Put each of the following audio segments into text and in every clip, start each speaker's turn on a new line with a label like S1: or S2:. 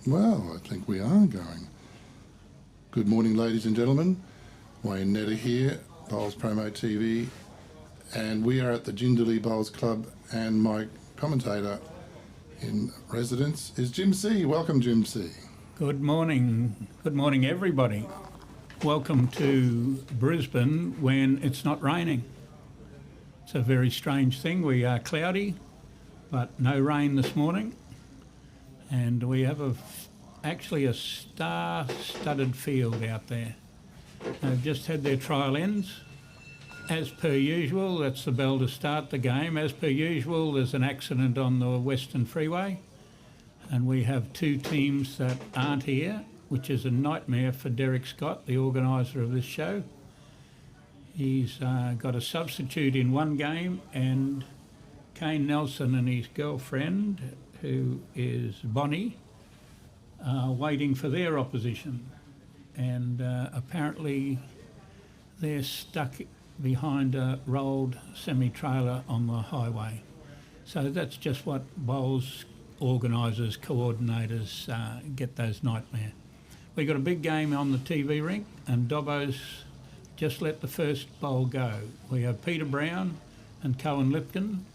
S1: Well, I think we are going. Good morning, ladies and gentlemen. Wayne Netter here, Bowls Promo TV, and we are at the Jindalee Bowls Club, and my commentator in residence is Jim C. Welcome, Jim C.
S2: Good morning. Good morning, everybody. Welcome to Brisbane when it's not raining. It's a very strange thing. We are cloudy, but no rain this morning. And we have actually a star-studded field out there. They've just had their trial ends. As per usual, that's the bell to start the game. As per usual, there's an accident on the Western Freeway, and we have two teams that aren't here, which is a nightmare for Derek Scott, the organiser of this show. He's got a substitute in one game, and Kane Nelson and his girlfriend, who is Bonnie, waiting for their opposition. And apparently they're stuck behind a rolled semi-trailer on the highway. So that's just what bowls organisers, coordinators get those nightmare. We've got a big game on the TV rink, and Dobbo's just let the first bowl go. We have Peter Brown and Cohen Lipton.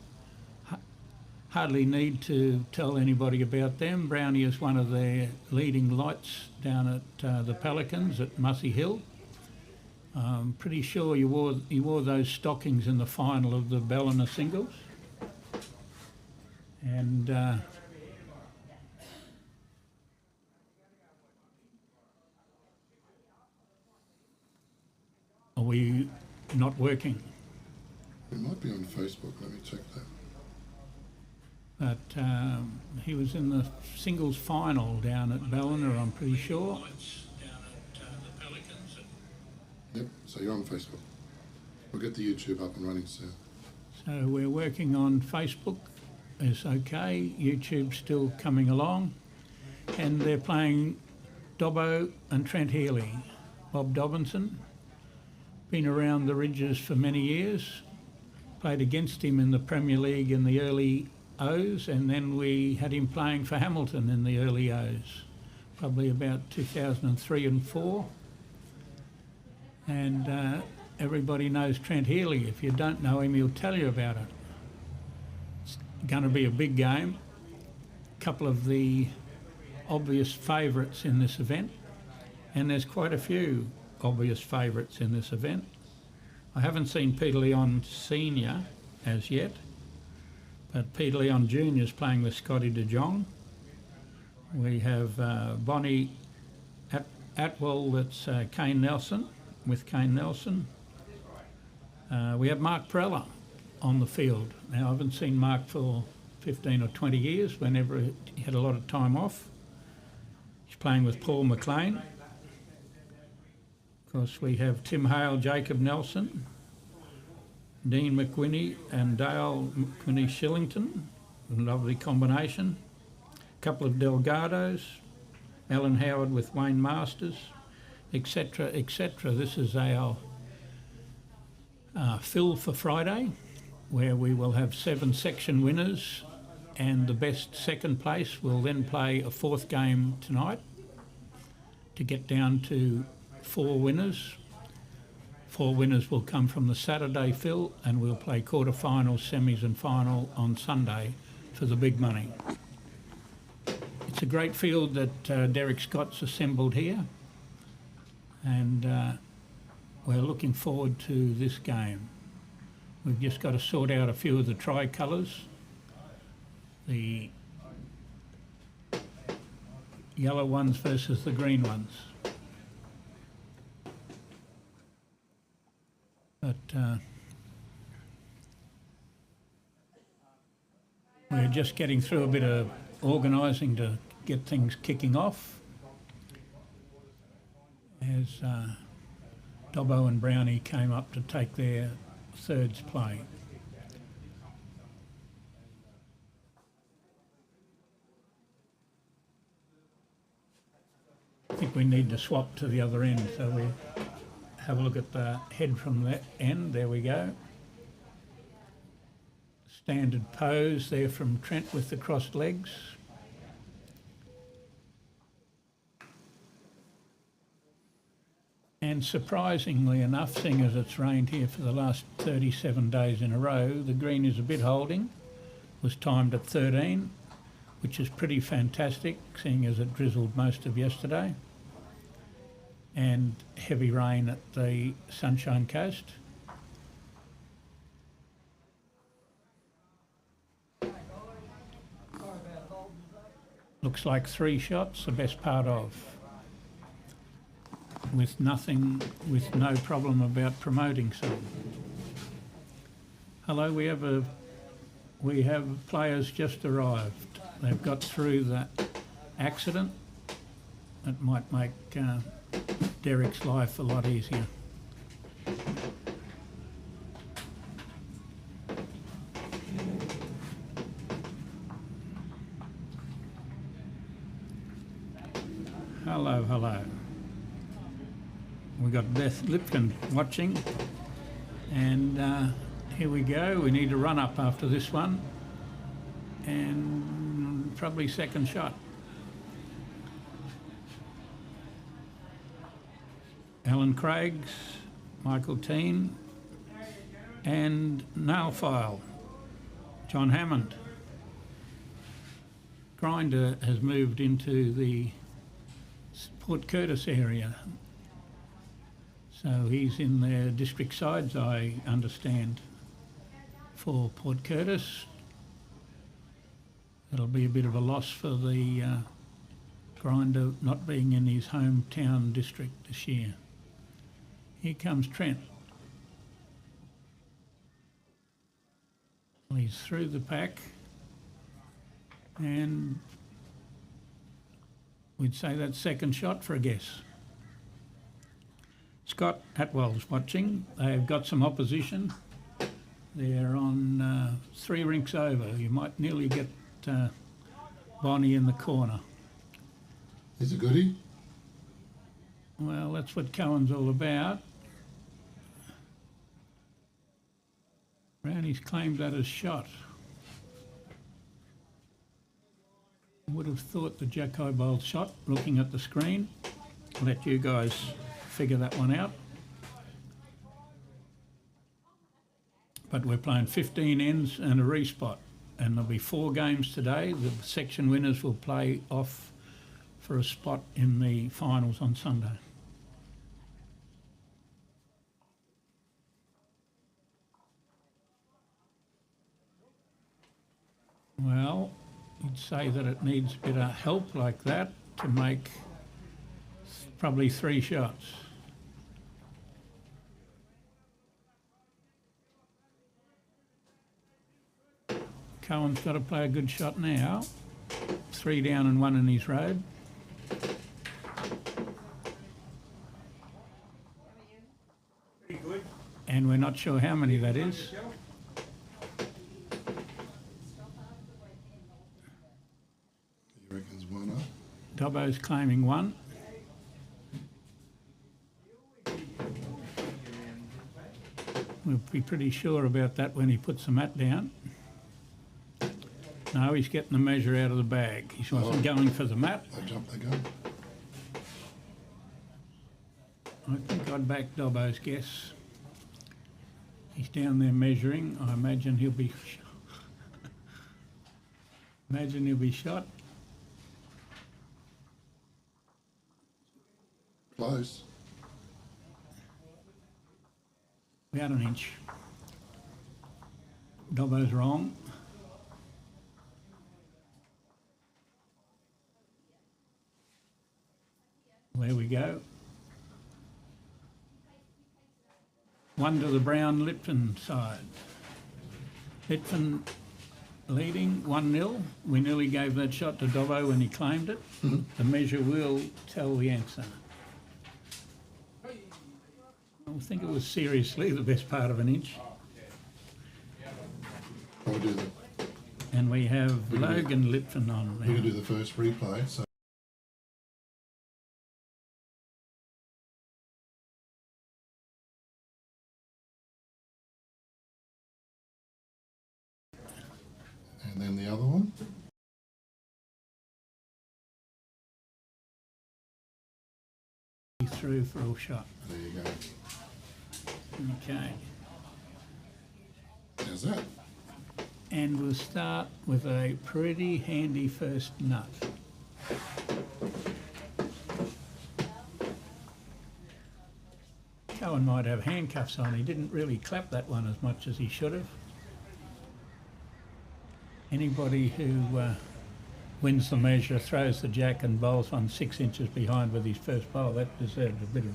S2: Hardly need to tell anybody about them. Brownie is one of their leading lights down at the Pelicans at Mussey Hill. I'm pretty sure he wore those stockings in the final of the Ballina singles. And are we not working?
S1: We might be on Facebook. Let me check that.
S2: But he was in the singles final down at Ballina, I'm pretty sure.
S1: Yep, so you're on Facebook. We'll get the YouTube up and running soon.
S2: So we're working on Facebook. It's okay. YouTube's still coming along. And they're playing Dobbo and Trent Healy. Bob Dobinson, been around the Ridges for many years. Played against him in the Premier League in the early O's, and then we had him playing for Hamilton in the early O's, probably about 2003 and 4. And everybody knows Trent Healy. If you don't know him, he'll tell you about it. It's going to be a big game. A couple of the obvious favourites in this event, and there's quite a few obvious favourites in this event. I haven't seen Peter Leon Senior as yet, but Peter Leon Jr. is playing with Scotty de Jong. We have Bonnie Atwell, that's Kane Nelson, with Kane Nelson. We have Mark Prella on the field. Now, I haven't seen Mark for 15 or 20 years, whenever he had a lot of time off. He's playing with Paul McLean. Of course, we have Tim Hale, Jacob Nelson, Dean McWhinney and Dale McWhinney-Shillington, a lovely combination. A couple of Delgados, Alan Howard with Wayne Masters, etc., etc. This is our fill for Friday, where we will have 7 section winners, and the best second place will then play a 4th game tonight to get down to 4 winners. 4 winners will come from the Saturday fill, and we'll play quarterfinals, semis and final on Sunday for the big money. It's a great field that Derek Scott's assembled here, and we're looking forward to this game. We've just got to sort out a few of the tricolours. The yellow ones versus the green ones. But we're just getting through a bit of organising to get things kicking off, as Dobbo and Brownie came up to take their thirds play. I think we need to swap to the other end, so we have a look at the head from that end. There we go. Standard pose there from Trent with the crossed legs. And surprisingly enough, seeing as it's rained here for the last 37 days in a row, the green is a bit holding. Was timed at 13, which is pretty fantastic, seeing as it drizzled most of yesterday. And heavy rain at the Sunshine Coast. Looks like 3 shots, the best part of. With no problem about promoting some. Hello, we have players just arrived. They've got through that accident. It might make Derek's life a lot easier. Hello, hello. We've got Beth Lipkin watching, and here we go. We need a run up after this one, and probably second shot. Alan Craigs, Michael Teen, and nail file, John Hammond. Grinder has moved into the Port Curtis area. So he's in the district sides, I understand, for Port Curtis. It'll be a bit of a loss for the Grinder not being in his hometown district this year. Here comes Trent. He's through the pack, and we'd say that's second shot for a guess. Scott Atwell's watching. They've got some opposition. They're on 3 rinks over. You might nearly get Bonnie in the corner.
S1: Is it goodie?
S2: Well, that's what Cohen's all about. Brownie's claimed that as shot. Would have thought the Jack Highbold shot, looking at the screen. I'll let you guys figure that one out. But we're playing 15 ends and a respot, and there'll be 4 games today. The section winners will play off for a spot in the finals on Sunday. Well, you'd say that it needs a bit of help like that to make probably 3 shots. Cohen's got to play a good shot now. 3 down and 1 in his road.
S3: Pretty good.
S2: And we're not sure how many that is.
S1: He reckons 1 up.
S2: Dobbo's claiming 1. We'll be pretty sure about that when he puts the mat down. No, he's getting the measure out of the bag. He wasn't going for the mat.
S1: They jumped the gun.
S2: I think I'd back Dobbo's guess. He's down there measuring. I imagine he'll be shot.
S1: Close.
S2: About an inch. Dobbo's wrong. There we go. 1 to the Brown Lipton side. Lipton leading 1-0. We nearly gave that shot to Dobbo when he claimed it. The measure will tell the answer. I think it was seriously the best part of an inch.
S1: I'll do the,
S2: And we have
S1: We can do-
S2: Logan Lipton on
S1: we can do
S2: now.
S1: the first replay. So and then the other one.
S2: he's through for a shot.
S1: There you go.
S2: Okay.
S1: How's that?
S2: And we'll start with a pretty handy first nut. Cohen might have handcuffs on. He didn't really clap that one as much as he should have. Anybody who wins the measure, throws the jack and bowls one 6 inches behind with his first bowl, that deserves a bit of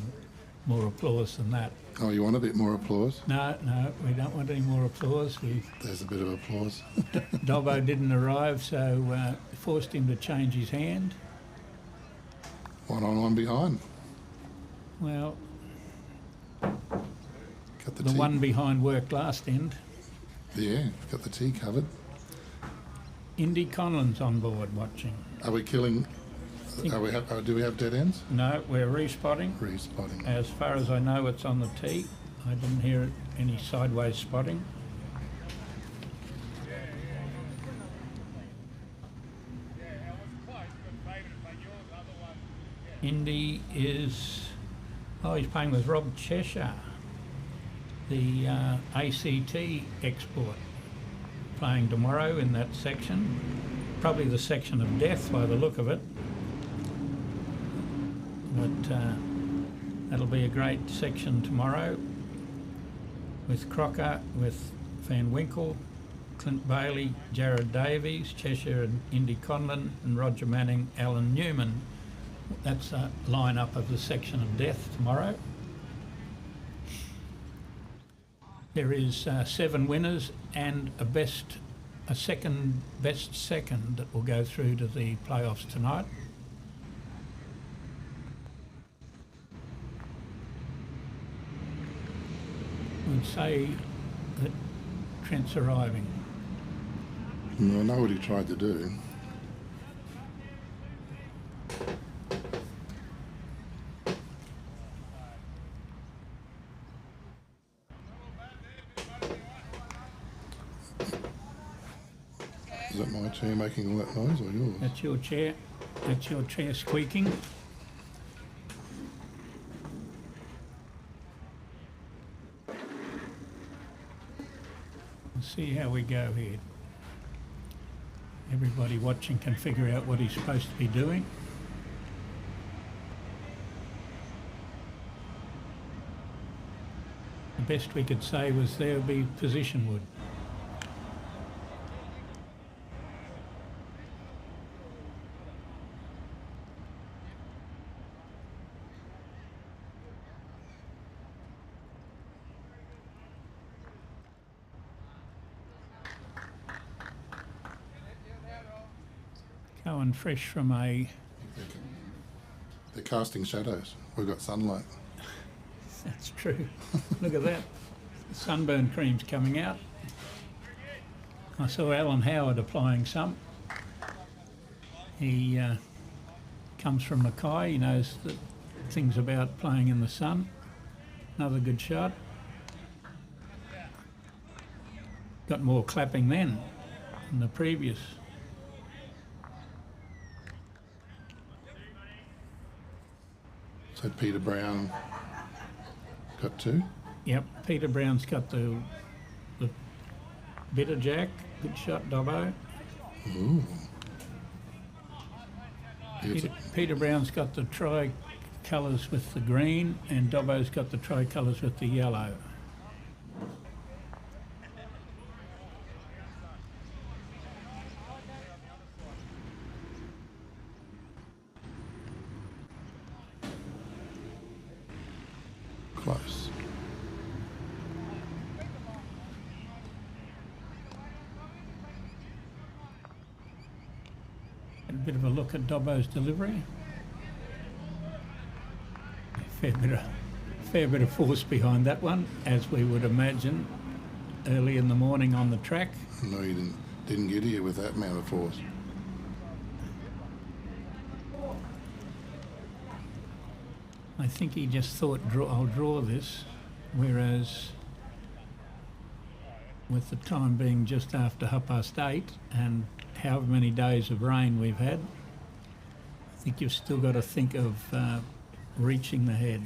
S2: more applause than that.
S1: Oh, you want a bit more applause?
S2: No, we don't want any more applause.
S1: There's a bit of applause.
S2: Dobbo didn't arrive, so forced him to change his hand.
S1: 1 on 1 behind.
S2: Well,
S1: Got
S2: the
S1: tea.
S2: one behind worked last end.
S1: Yeah, got the tea covered.
S2: Indy Conlon's on board watching.
S1: Are we killing? Do we have dead ends?
S2: No, we're respotting.
S1: Respotting.
S2: As far as I know, it's on the tee. I didn't hear any sideways spotting. Indy is... Oh, he's playing with Rob Cheshire, the ACT export, playing tomorrow in that section. Probably the section of death by the look of it. But that'll be a great section tomorrow with Crocker, with Van Winkle, Clint Bailey, Jared Davies, Cheshire and Indy Conlon, and Roger Manning, Alan Newman. That's a line-up of the section of death tomorrow. There is 7 winners and a second best second that will go through to the playoffs tonight. Would say that Trent's arriving.
S1: I know what he tried to do. Is that my chair making all that noise or yours?
S2: That's your chair. That's your chair squeaking. Let's see how we go here. Everybody watching can figure out what he's supposed to be doing. The best we could say was there would be position wood. Going fresh from a...
S1: They're casting shadows. We've got sunlight.
S2: That's true. Look at that. Sunburn cream's coming out. I saw Alan Howard applying some. He comes from Mackay. He knows the things about playing in the sun. Another good shot. Got more clapping then than the previous.
S1: So Peter Brown got 2.
S2: Yep, Peter Brown's got the bitter jack. Good shot, Dobbo.
S1: Ooh.
S2: Peter Brown's got the tri-colours with the green, and Dobbo's got the tri-colours with the yellow.
S1: Close.
S2: A bit of a look at Dobbo's delivery. Fair bit of force behind that one, as we would imagine early in the morning on the track.
S1: No, you didn't get here with that amount of force.
S2: I think he just thought, I'll draw this, whereas with the time being just after 8:30 and however many days of rain we've had, I think you've still got to think of reaching the head.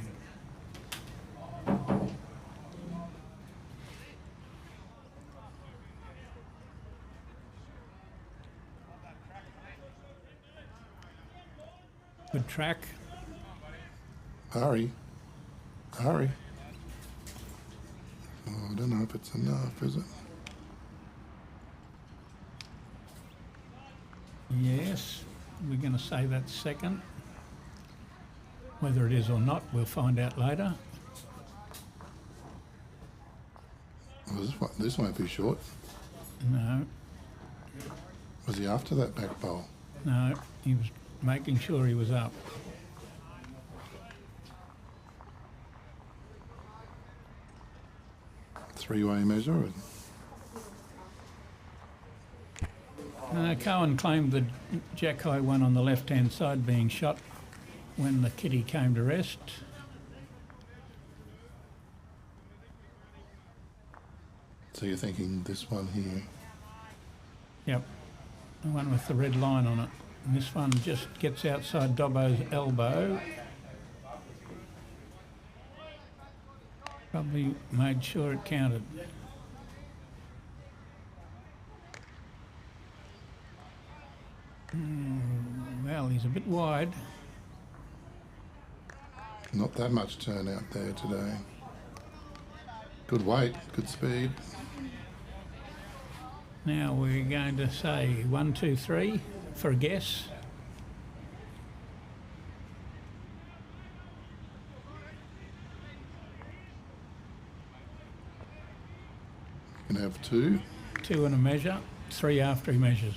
S2: Good track.
S1: Hurry. Hurry. Oh, I don't know if it's enough, is it?
S2: Yes, we're going to say that's second. Whether it is or not, we'll find out later.
S1: Well, this won't be short.
S2: No,
S1: Was he after that back bowl?
S2: no, he was making sure he was up.
S1: Three-way measure.
S2: Cohen claimed the jack high one on the left-hand side being shot when the kitty came to rest.
S1: So you're thinking this one here.
S2: Yep, the one with the red line on it. And this one just gets outside Dobbo's elbow. Probably made sure it counted. Well, he's a bit wide.
S1: Not that much turnout there today. Good weight, good speed.
S2: Now we're going to say 1, 2, 3 for a guess.
S1: You can have two.
S2: 2 and a measure, 3 after he measures.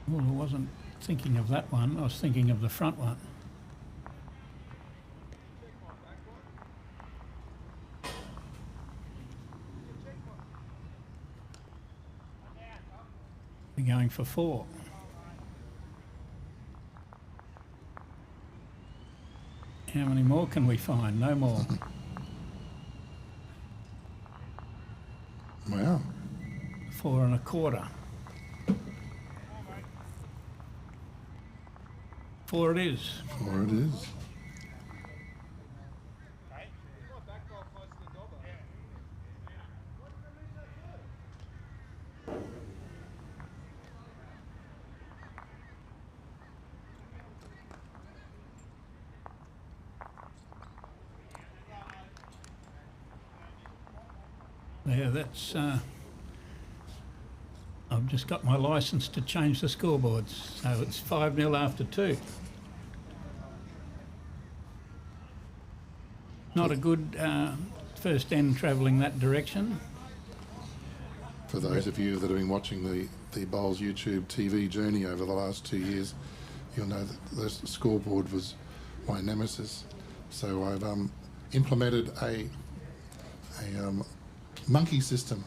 S2: Well, I wasn't thinking of that one, I was thinking of the front one. We're going for 4. How many more can we find? No more.
S1: Wow.
S2: 4 1/4. 4 it is.
S1: 4 it is.
S2: Yeah, that's. I've just got my licence to change the scoreboards, so it's 5-0 after 2. Not a good first end travelling that direction.
S1: For those of you that have been watching the Bowls YouTube TV journey over the last 2 years, you'll know that the scoreboard was my nemesis. So I've implemented a monkey system.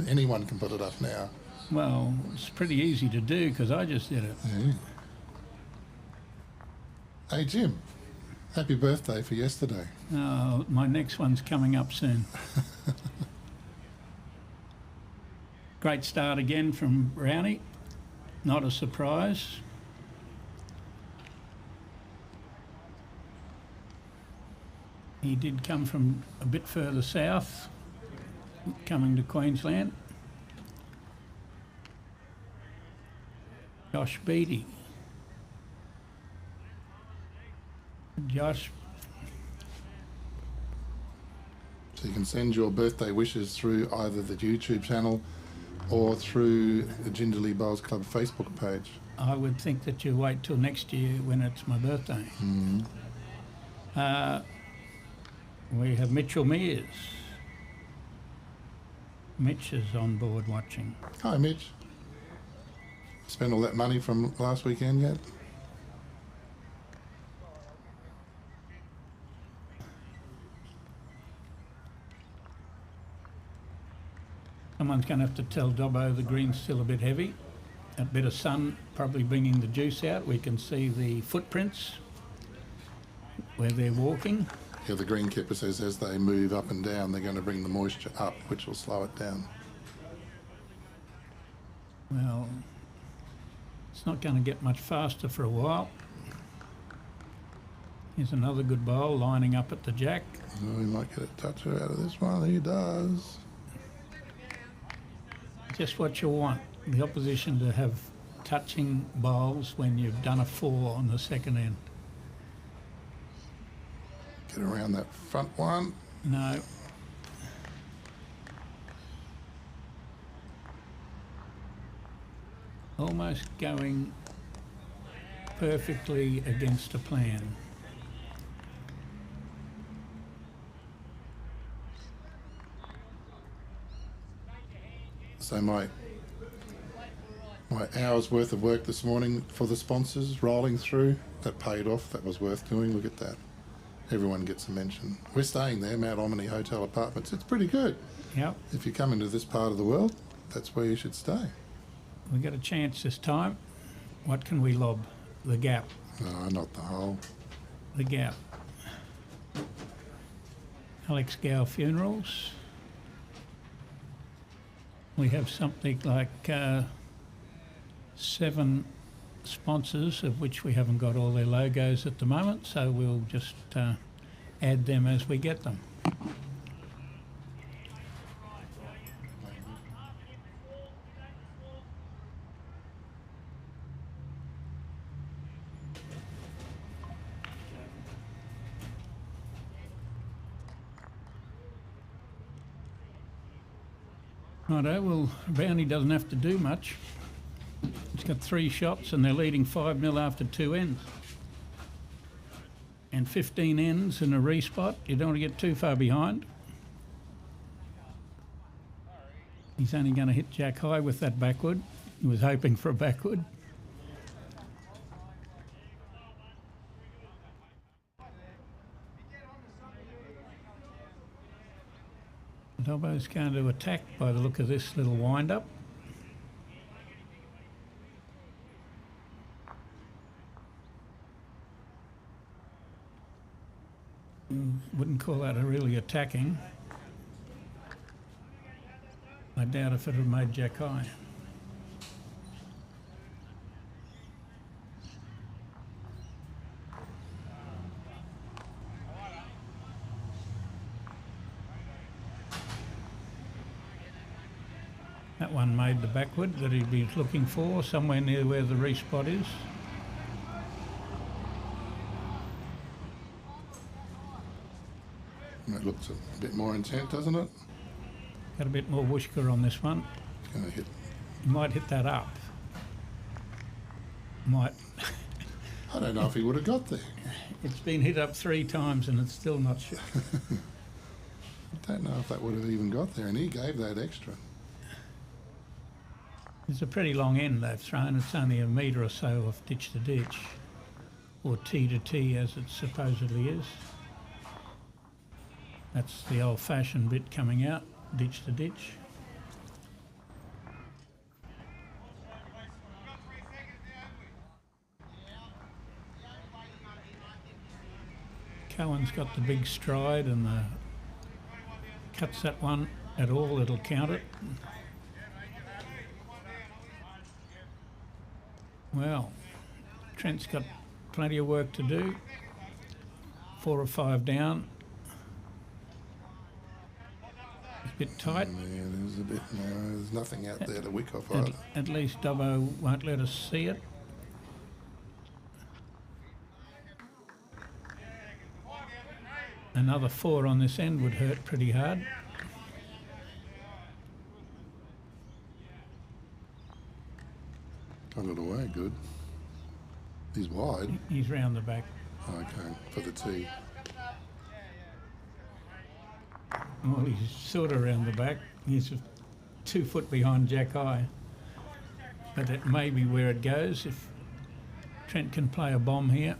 S1: Anyone can put it up now.
S2: Well, it's pretty easy to do because I just did it.
S1: Yeah. Hey Jim, happy birthday for yesterday.
S2: Oh, my next one's coming up soon. Great start again from Brownie. Not a surprise. He did come from a bit further south, coming to Queensland. Josh Beattie. Josh.
S1: So you can send your birthday wishes through either the YouTube channel or through the Jindalee Bowls Club Facebook page.
S2: I would think that you wait till next year when it's my birthday.
S1: Mm-hmm.
S2: We have Mitchell Mears. Mitch is on board watching.
S1: Hi Mitch. Spent all that money from last weekend yet?
S2: Someone's going to have to tell Dobbo the green's still a bit heavy. A bit of sun probably bringing the juice out. We can see the footprints where they're walking.
S1: Yeah, the greenkeeper says as they move up and down, they're going to bring the moisture up, which will slow it down.
S2: Well, it's not going to get much faster for a while. Here's another good bowl lining up at the jack.
S1: Oh, he might get a toucher out of this one. He does.
S2: Just what you want, the opposition to have touching bowls when you've done a 4 on the second end.
S1: Get around that front one.
S2: No. Almost going perfectly against a plan.
S1: So my hour's worth of work this morning for the sponsors rolling through, that paid off. That was worth doing. Look at that. Everyone gets a mention. We're staying there, Mount Omni Hotel Apartments. It's pretty good.
S2: Yep.
S1: If you come into this part of the world, that's where you should stay.
S2: We got a chance this time. What can we lob? The gap.
S1: No, not the hole.
S2: The gap. Alex Gow Funerals. We have something like 7 sponsors, of which we haven't got all their logos at the moment, so we'll just add them as we get them. Righto, well, Bounty doesn't have to do much. It's got 3 shots and they're leading 5-0 after 2 ends. And 15 ends in a respot. You don't want to get too far behind. He's only going to hit jack high with that backward. He was hoping for a backward. Dobbo's going to attack by the look of this little wind-up. Wouldn't call that a really attacking. I doubt if it had made jack high. That one made the backward that he'd be looking for, somewhere near where the respot is.
S1: That looks a bit more intent, doesn't it?
S2: Got a bit more whooshka on this one.
S1: It's going to hit.
S2: He might hit that up. Might.
S1: I don't know if he would have got there.
S2: It's been hit up 3 times and it's still not sure.
S1: I don't know if that would have even got there, and he gave that extra.
S2: It's a pretty long end they've thrown. It's only a metre or so off ditch to ditch, or tee to tee as it supposedly is. That's the old-fashioned bit coming out, ditch to ditch. Cohen's got the big stride and cuts that one at all, it'll count it. Well, Trent's got plenty of work to do. 4 or 5 down. It's a bit tight.
S1: Yeah, there's a bit. No, there's nothing out there to wick off either.
S2: At least Dobbo won't let us see it. Another 4 on this end would hurt pretty hard.
S1: Got it away, good. He's wide.
S2: He's round the back.
S1: Okay, for the tee.
S2: Well, he's sort of round the back. He's 2 foot behind jack high. But that may be where it goes if Trent can play a bomb here.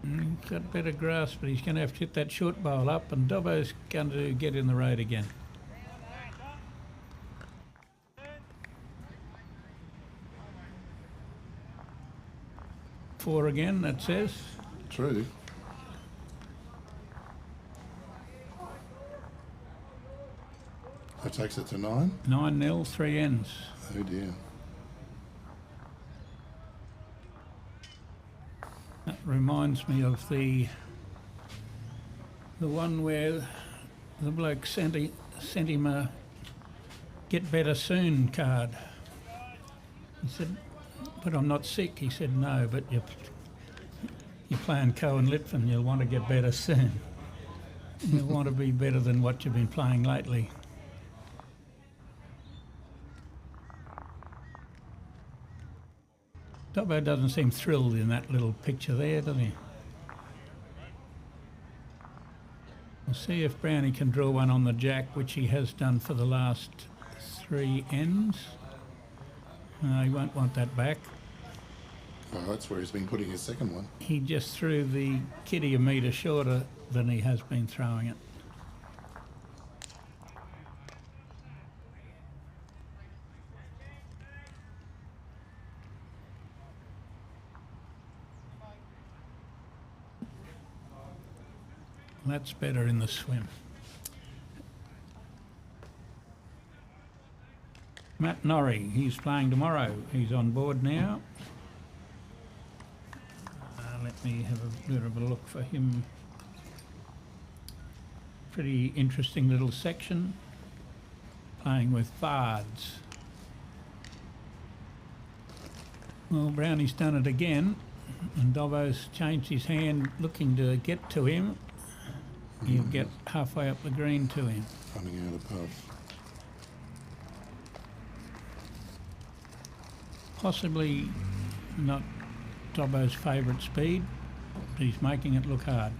S2: He's got better grasp, but he's going to have to hit that short bowl up, and Dobbo's going to get in the road again. 4 again, that says.
S1: True. That takes it to 9.
S2: 9-0, 3 ends.
S1: Oh dear.
S2: That reminds me of the one where the bloke sent him a "Get better soon" card. He said, "But I'm not sick." He said, "No, but you're playing Cohen Litfin. You'll want to get better soon. You'll want to be better than what you've been playing lately." Dobbo doesn't seem thrilled in that little picture there, does he? We'll see if Brownie can draw one on the jack, which he has done for the last 3 ends. He won't want that back.
S1: Oh, that's where he's been putting his second one.
S2: He just threw the kitty a metre shorter than he has been throwing it. That's better in the swim. Matt Norrie, he's playing tomorrow. He's on board now. Let me have a bit of a look for him. Pretty interesting little section. Playing with Bards. Well, Brownie's done it again, and Dobbo's changed his hand looking to get to him. He'll get halfway up the green to him.
S1: Running out of puff.
S2: Possibly not Dobbo's favourite speed, but he's making it look hard.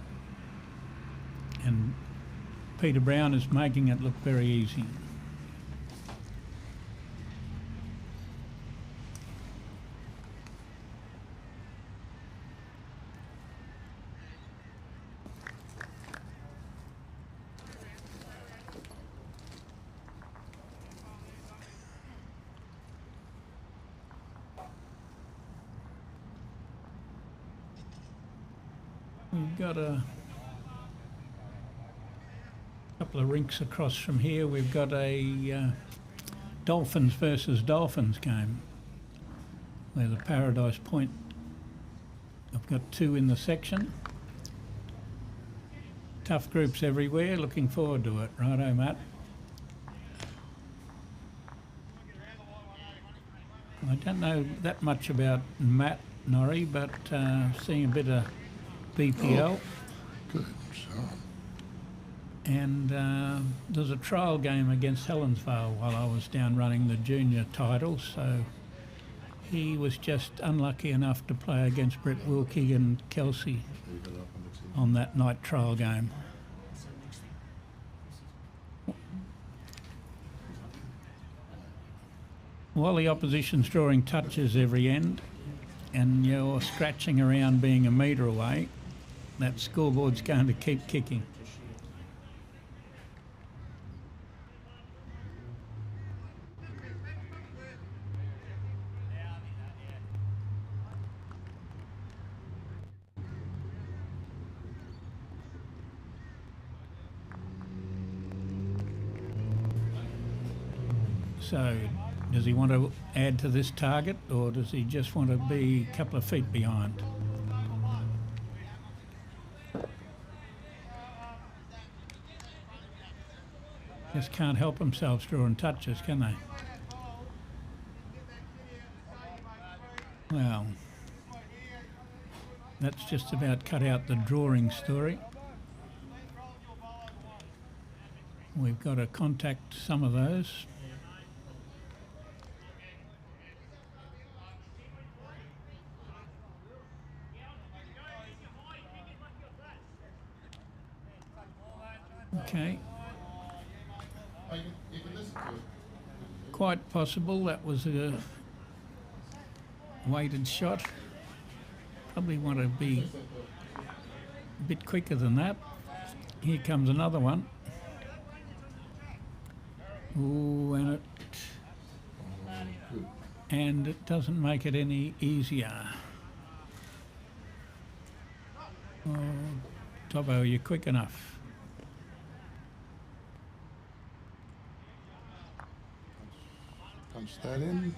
S2: And Peter Brown is making it look very easy. We've got a couple of rinks across from here. We've got a Dolphins versus Dolphins game where the Paradise Point, I've got 2 in the section. Tough groups everywhere, looking forward to it. Righto, Matt. I don't know that much about Matt Norrie, but seeing a bit of BPL.
S1: Oh, good shot.
S2: And there's a trial game against Helensvale while I was down running the junior titles, so he was just unlucky enough to play against Brett Wilkie and Kelsey on that night trial game. While the opposition's drawing touches every end and you're scratching around being a metre away, that scoreboard's going to keep kicking. So, does he want to add to this target, or does he just want to be a couple of feet behind? Just can't help themselves drawing touches, can they? Well, that's just about cut out the drawing story. We've got to contact some of those. Okay. Quite possible that was a weighted shot. Probably want to be a bit quicker than that. Here comes another one. Ooh, and it doesn't make it any easier. Oh, Dobbo, are you quick enough?
S1: Punch that in.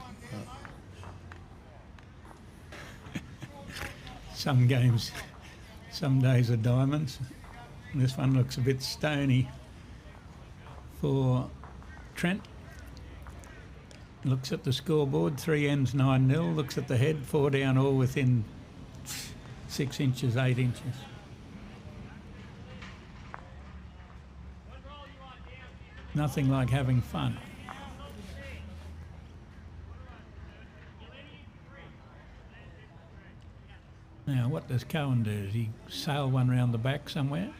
S2: Some games, some days are diamonds. This one looks a bit stony for Trent. Looks at the scoreboard, 3 ends 9-0. Looks at the head, 4 down, all within 6 inches, 8 inches. Nothing like having fun. Now, what does Cohen do? Does he sail one round the back somewhere?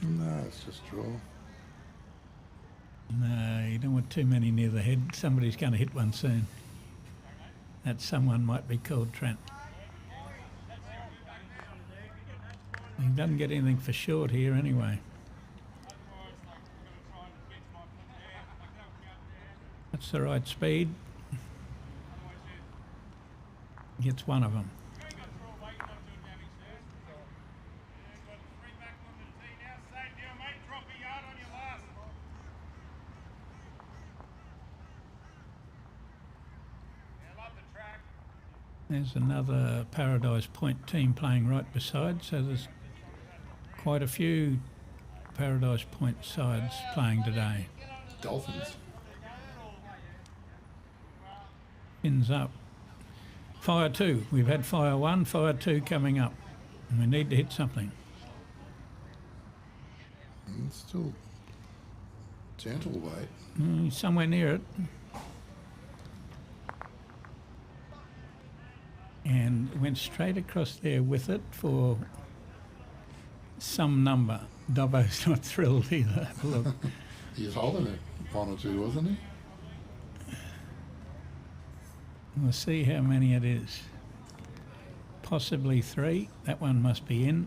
S1: No, it's just draw.
S2: No, you don't want too many near the head. Somebody's going to hit one soon. That someone might be called Trent. He doesn't get anything for short here anyway. That's the right speed. Gets one of them. There's another Paradise Point team playing right beside, so there's quite a few Paradise Point sides playing today.
S1: Dolphins.
S2: Pins up. Fire 2. We've had Fire 1, Fire 2 coming up. And we need to hit something.
S1: It's still gentle weight.
S2: Somewhere near it. And went straight across there with it for some number. Dobbo's not thrilled either. Have a look.
S1: He was holding it 1 or 2, wasn't he?
S2: We'll see how many it is. Possibly 3. That one must be in.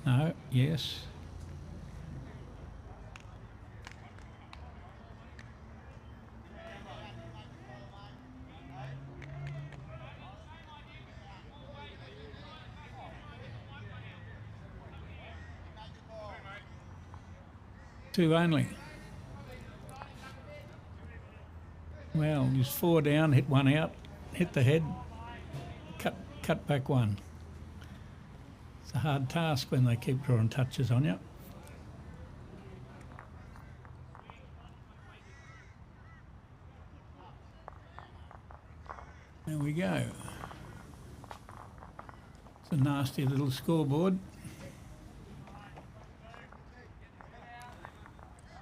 S2: No, yes. Two only. Well, he's 4 down, hit one out, hit the head, cut back one. It's a hard task when they keep drawing touches on you. There we go. It's a nasty little scoreboard.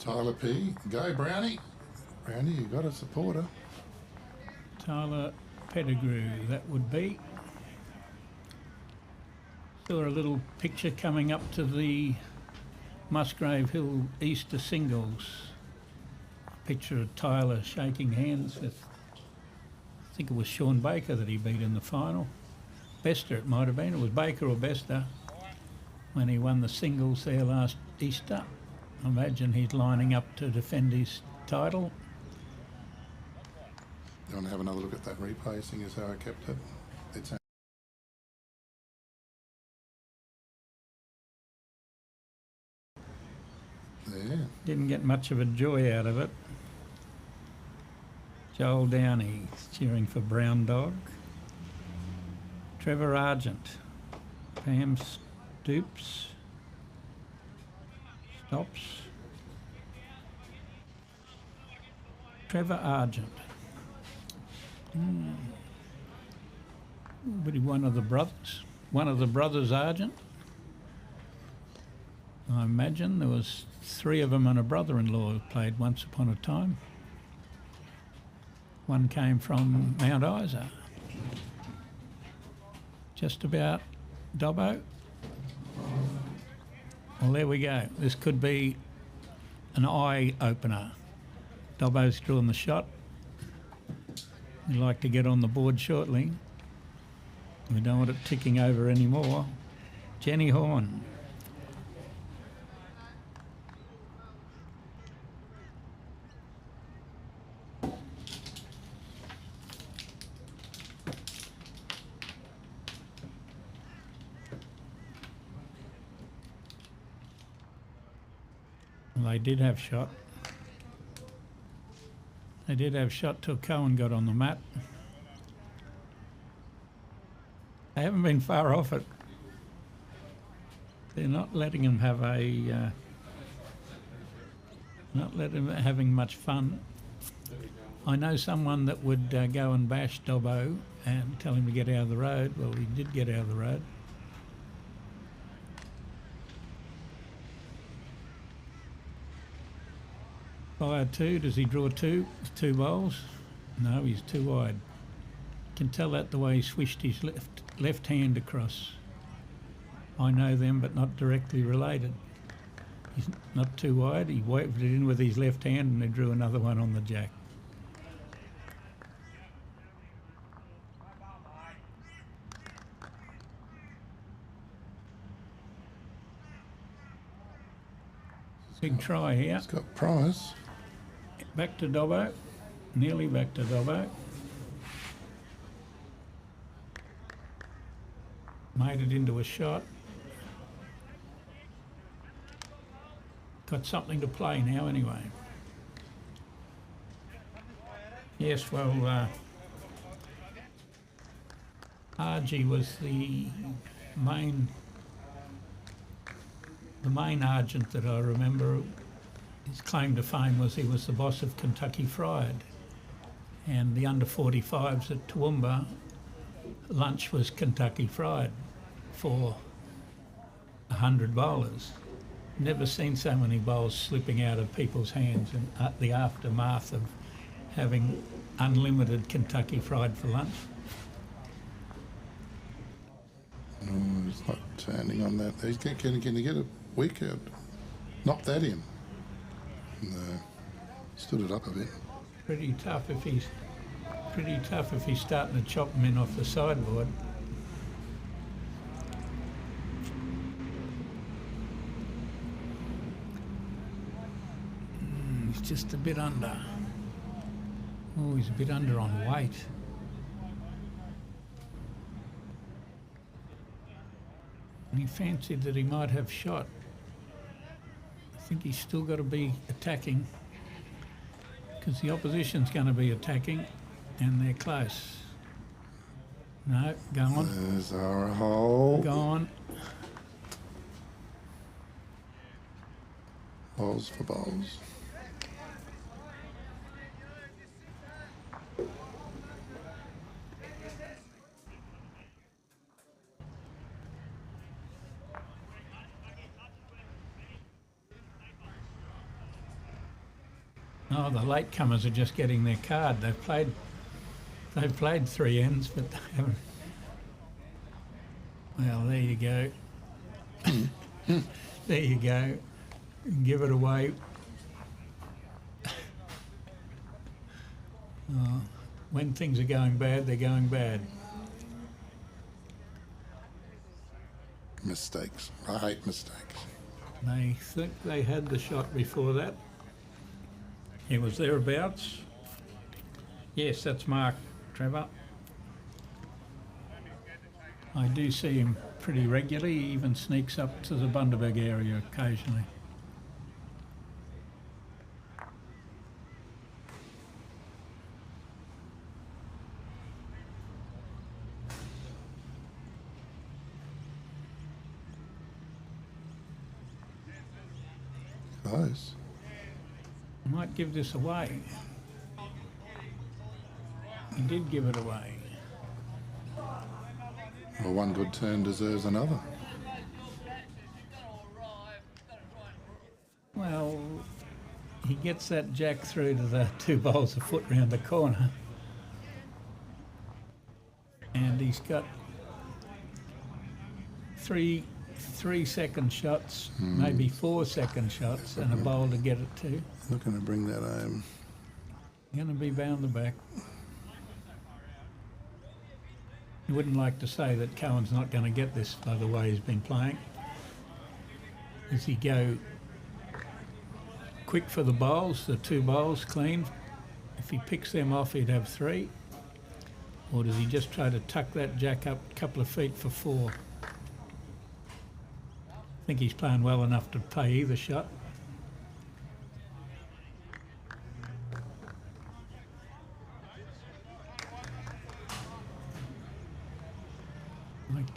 S1: Tyler P. Go, Brownie. Brownie, you got a supporter.
S2: Tyler Pettigrew, that would be. Saw a little picture coming up to the Musgrave Hill Easter singles. A picture of Tyler shaking hands with, I think it was Sean Baker that he beat in the final. Bester it might have been. It was Baker or Bester when he won the singles there last Easter. I imagine he's lining up to defend his title.
S1: You want to have another look at that replay, seeing as how I kept it? It's there.
S2: Didn't get much of a joy out of it. Joel Downey cheering for Brown Dog. Trevor Argent. Pam Stoops. Stops. Trevor Argent. Would he one of the brothers? One of the brothers Argent? I imagine there was 3 of them and a brother-in-law who played once upon a time. One came from Mount Isa. Just about Dobbo. Well, there we go. This could be an eye-opener. Dobbo's drawn the shot. We'd like to get on the board shortly. We don't want it ticking over anymore. Jenny Horn. They did have shot. They did have shot till Cohen got on the mat. They haven't been far off it. They're not letting him have not letting him having much fun. I know someone that would go and bash Dobbo and tell him to get out of the road. Well, he did get out of the road. Fire two, does he draw two? Two bowls? No, he's too wide. Can tell that the way he swished his left hand across. I know them, but not directly related. He's not too wide. He waved it in with his left hand and he drew another one on the jack. Big try here.
S1: It's got price.
S2: Back to Dobbo. Nearly back to Dobbo. Made it into a shot. Got something to play now anyway. Yes, well, RG was the main Argent that I remember. His claim to fame was he was the boss of Kentucky Fried, and the under 45s at Toowoomba, lunch was Kentucky Fried for 100 bowlers. Never seen so many bowls slipping out of people's hands in the aftermath of having unlimited Kentucky Fried for lunch.
S1: Oh, he's not turning on that. Can he get a weak out? Knock that in. No. Stood it up a bit.
S2: Pretty tough if he's starting to chop him in off the sideboard. He's just a bit under. Oh, he's a bit under on weight. And he fancied that he might have shot. I think he's still got to be attacking because the opposition's going to be attacking and they're close. No, go on.
S1: There's our hole.
S2: Go on.
S1: Bowls for bowls.
S2: Oh, the latecomers are just getting their card. They've played three ends, but they haven't. Well, there you go. There you go. Give it away. Oh, when things are going bad, they're going bad.
S1: Mistakes. I hate mistakes.
S2: They think they had the shot before that. It was thereabouts. Yes, that's Mark, Trevor. I do see him pretty regularly. He even sneaks up to the Bundaberg area occasionally.
S1: Close.
S2: I might give this away. He did give it away.
S1: Well, one good turn deserves another.
S2: Well, he gets that jack through to the two bowls a foot round the corner. And he's got three second shots, maybe 4 second shots, and a bowl to get it to.
S1: Not going to bring that home.
S2: Going to be bound the back. You wouldn't like to say that Cohen's not going to get this by the way he's been playing. Does he go quick for the bowls, the two bowls clean? If he picks them off, he'd have 3. Or does he just try to tuck that jack up a couple of feet for 4? I think he's playing well enough to play either shot.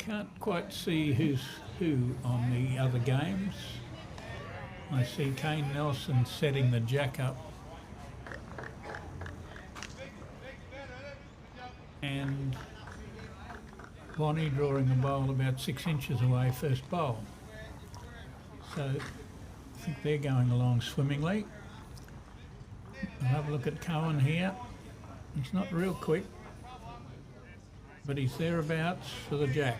S2: can't quite see who's who on the other games. I see Kane Nelson setting the jack up. And Bonnie drawing the bowl about 6 inches away first bowl. So I think they're going along swimmingly. I'll have a look at Cohen here. He's not real quick, but he's thereabouts for the jack.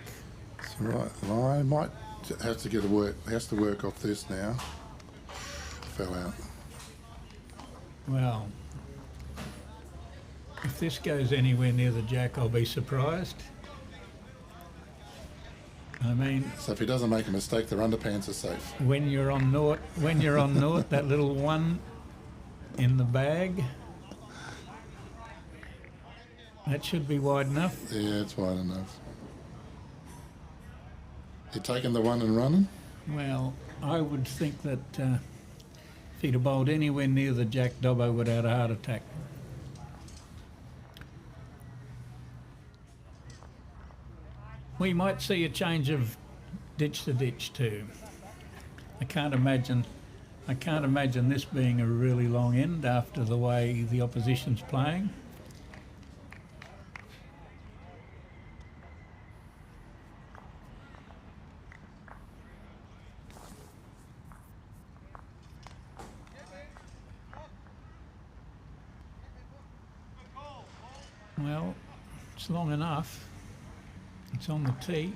S1: That's right. Well, I might have to has to work off this now. Fell out.
S2: Well, if this goes anywhere near the jack, I'll be surprised. I mean,
S1: So if he doesn't make a mistake, their underpants are safe.
S2: when you're on naught, that little one in the bag, that should be wide enough.
S1: Yeah, it's wide enough. You taking the one and running?
S2: Well, I would think that if he'd have bowled anywhere near the jack, Dobbo would have had a heart attack. We might see a change of ditch to ditch too. I can't imagine this being a really long end after the way the opposition's playing. Well, it's long enough. It's on the tee.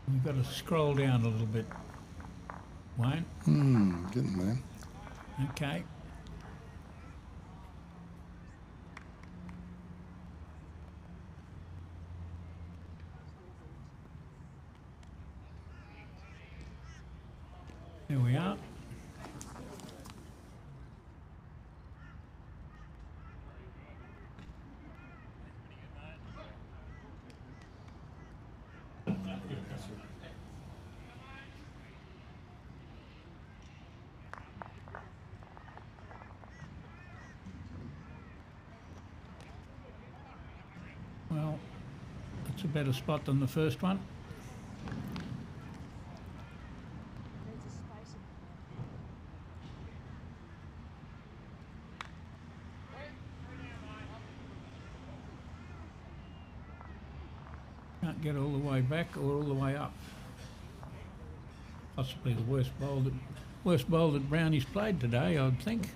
S2: We've got to scroll down a little bit, Wayne.
S1: Getting there.
S2: Okay. There we are. Well, it's a better spot than the first one. Can't get all the way back or all the way up. Possibly the worst bowl that Brownie's played today, I'd think.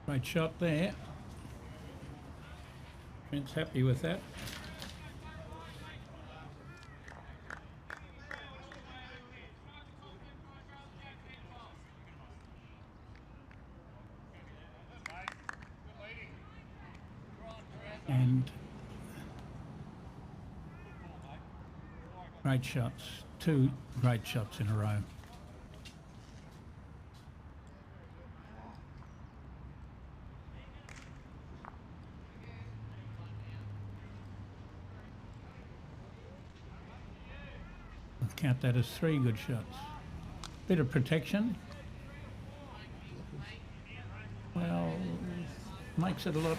S2: Great shot there. Trent's happy with that. And great shots, 2 great shots in a row. Count that as 3 good shots. Bit of protection. Well, makes it a lot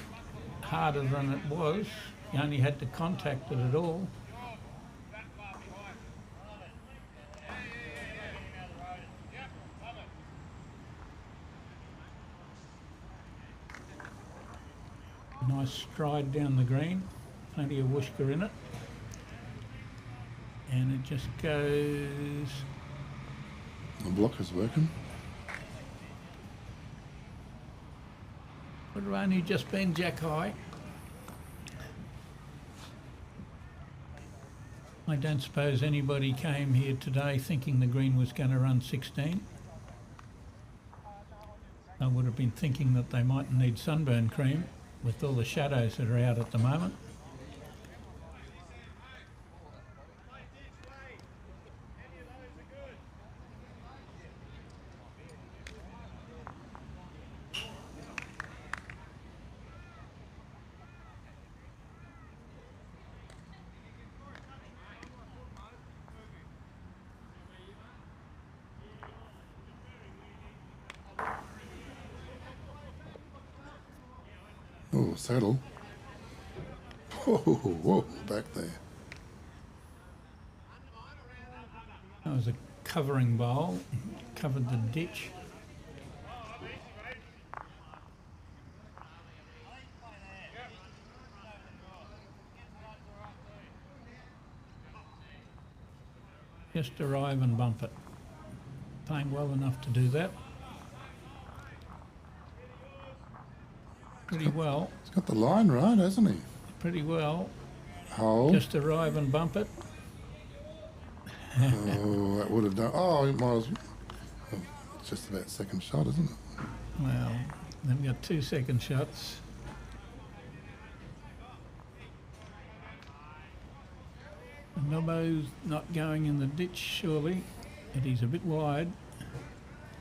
S2: harder than it was. You only had to contact it at all. Nice stride down the green. Plenty of whooshka in it. And it just goes.
S1: The blocker's working.
S2: Would have only just been jack high. I don't suppose anybody came here today thinking the green was going to run 16. I would have been thinking that they might need sunburn cream. with all the shadows that are out at the moment.
S1: Oh, saddle. Whoa, whoa, back there.
S2: That was a covering bowl, covered the ditch. Just arrive and bump it. Playing well enough to do that. Pretty well.
S1: He's got the line right, hasn't he?
S2: Pretty well.
S1: Hole.
S2: Just arrive and bump it.
S1: Oh, that would have done. Oh, it was. Oh, it's just about second shot, isn't it?
S2: Well, they've got 2 second shots. Nobbo's not going in the ditch, surely. But he's a bit wide.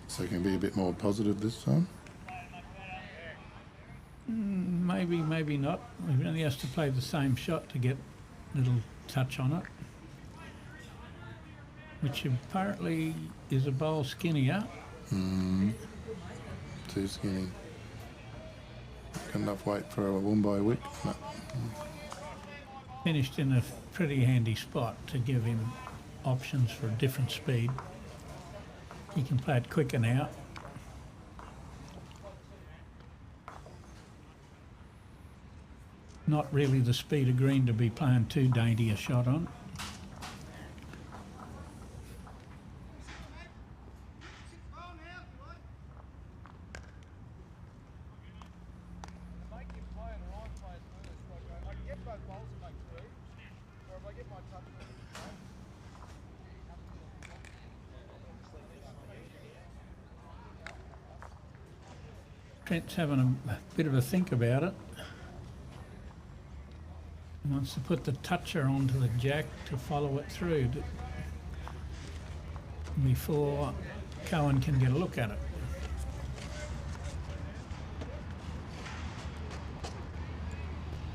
S1: So he can be a bit more positive this time.
S2: Maybe, maybe not. He only has to play the same shot to get a little touch on it. Which apparently is a bowl skinnier.
S1: Too skinny. Got enough weight for a Woombye wick. No.
S2: Finished in a pretty handy spot to give him options for a different speed. He can play it quicker now. Not really the speed of green to be playing too dainty a shot on. Trent's having a bit of a think about it. He wants to put the toucher onto the jack to follow it through before Cohen can get a look at it.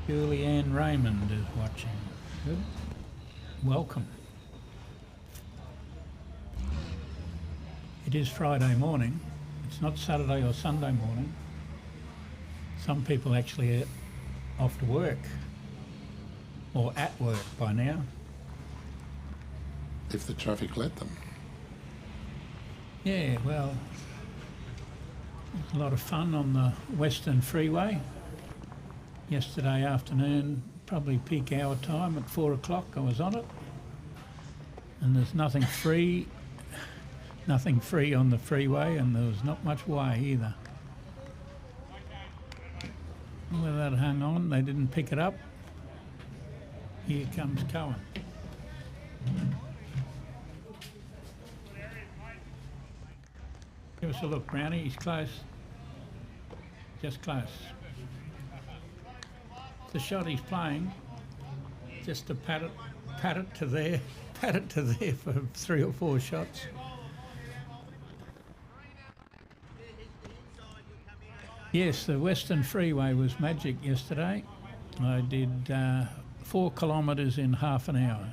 S2: Julianne Raymond is watching. Good. Welcome. It is Friday morning. It's not Saturday or Sunday morning. Some people actually are off to work or at work by now.
S1: If the traffic let them.
S2: Yeah, well, a lot of fun on the Western Freeway. Yesterday afternoon, probably peak hour time at 4 o'clock, I was on it. And there's nothing free on the freeway, and there was not much way either. Well, that hung on, they didn't pick it up. Here comes Cohen. Give us a look, Brownie, he's close. Just close. The shot he's playing, just to pat it to there for 3 or 4 shots. Yes, the Western Freeway was magic yesterday. I did 4 kilometres in half an hour.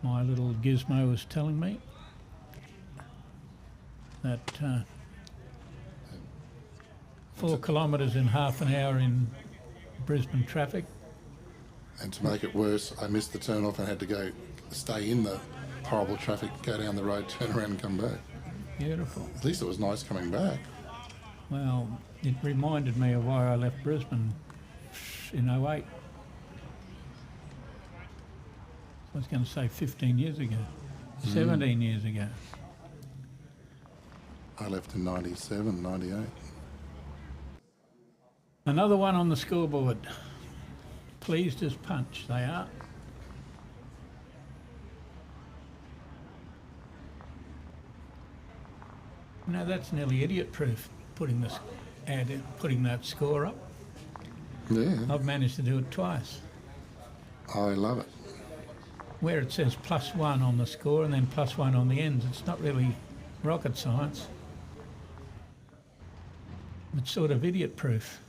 S2: My little gizmo was telling me that 4 kilometres in half an hour in Brisbane traffic.
S1: And to make it worse, I missed the turn off and had to go stay in the horrible traffic, go down the road, turn around and come back.
S2: Beautiful.
S1: At least it was nice coming back.
S2: Well, it reminded me of why I left Brisbane in 08. I was going to say 15 years ago, 17 years ago.
S1: I left in 97, 98.
S2: Another one on the scoreboard. Pleased as punch, they are. Now that's nearly idiot-proof, putting putting that score up.
S1: Yeah,
S2: I've managed to do it twice,
S1: I love it.
S2: where it says +1 on the score and then +1 on the ends. It's not really rocket science. It's sort of idiot-proof.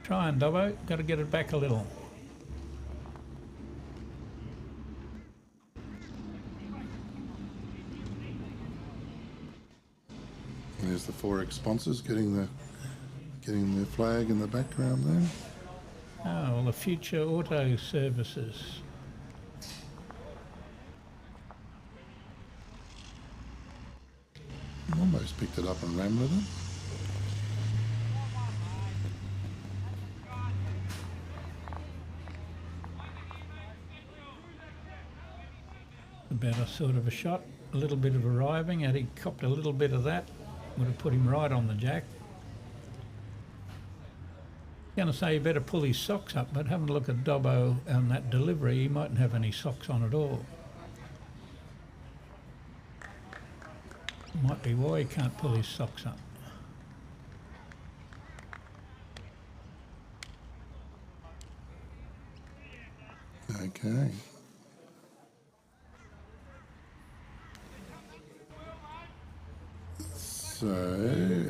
S2: Try and Dobbo, got to get it back a little.
S1: There's the Forex sponsors getting the flag in the background there.
S2: Oh, well, the Future Auto Services.
S1: Almost picked it up and ran with it.
S2: A better sort of a shot, a little bit of arriving, and he copped a little bit of that. Would have put him right on the jack. Going to say you better pull his socks up, but having a look at Dobbo and that delivery, he mightn't have any socks on at all. Might be why he can't pull his socks up.
S1: Okay. So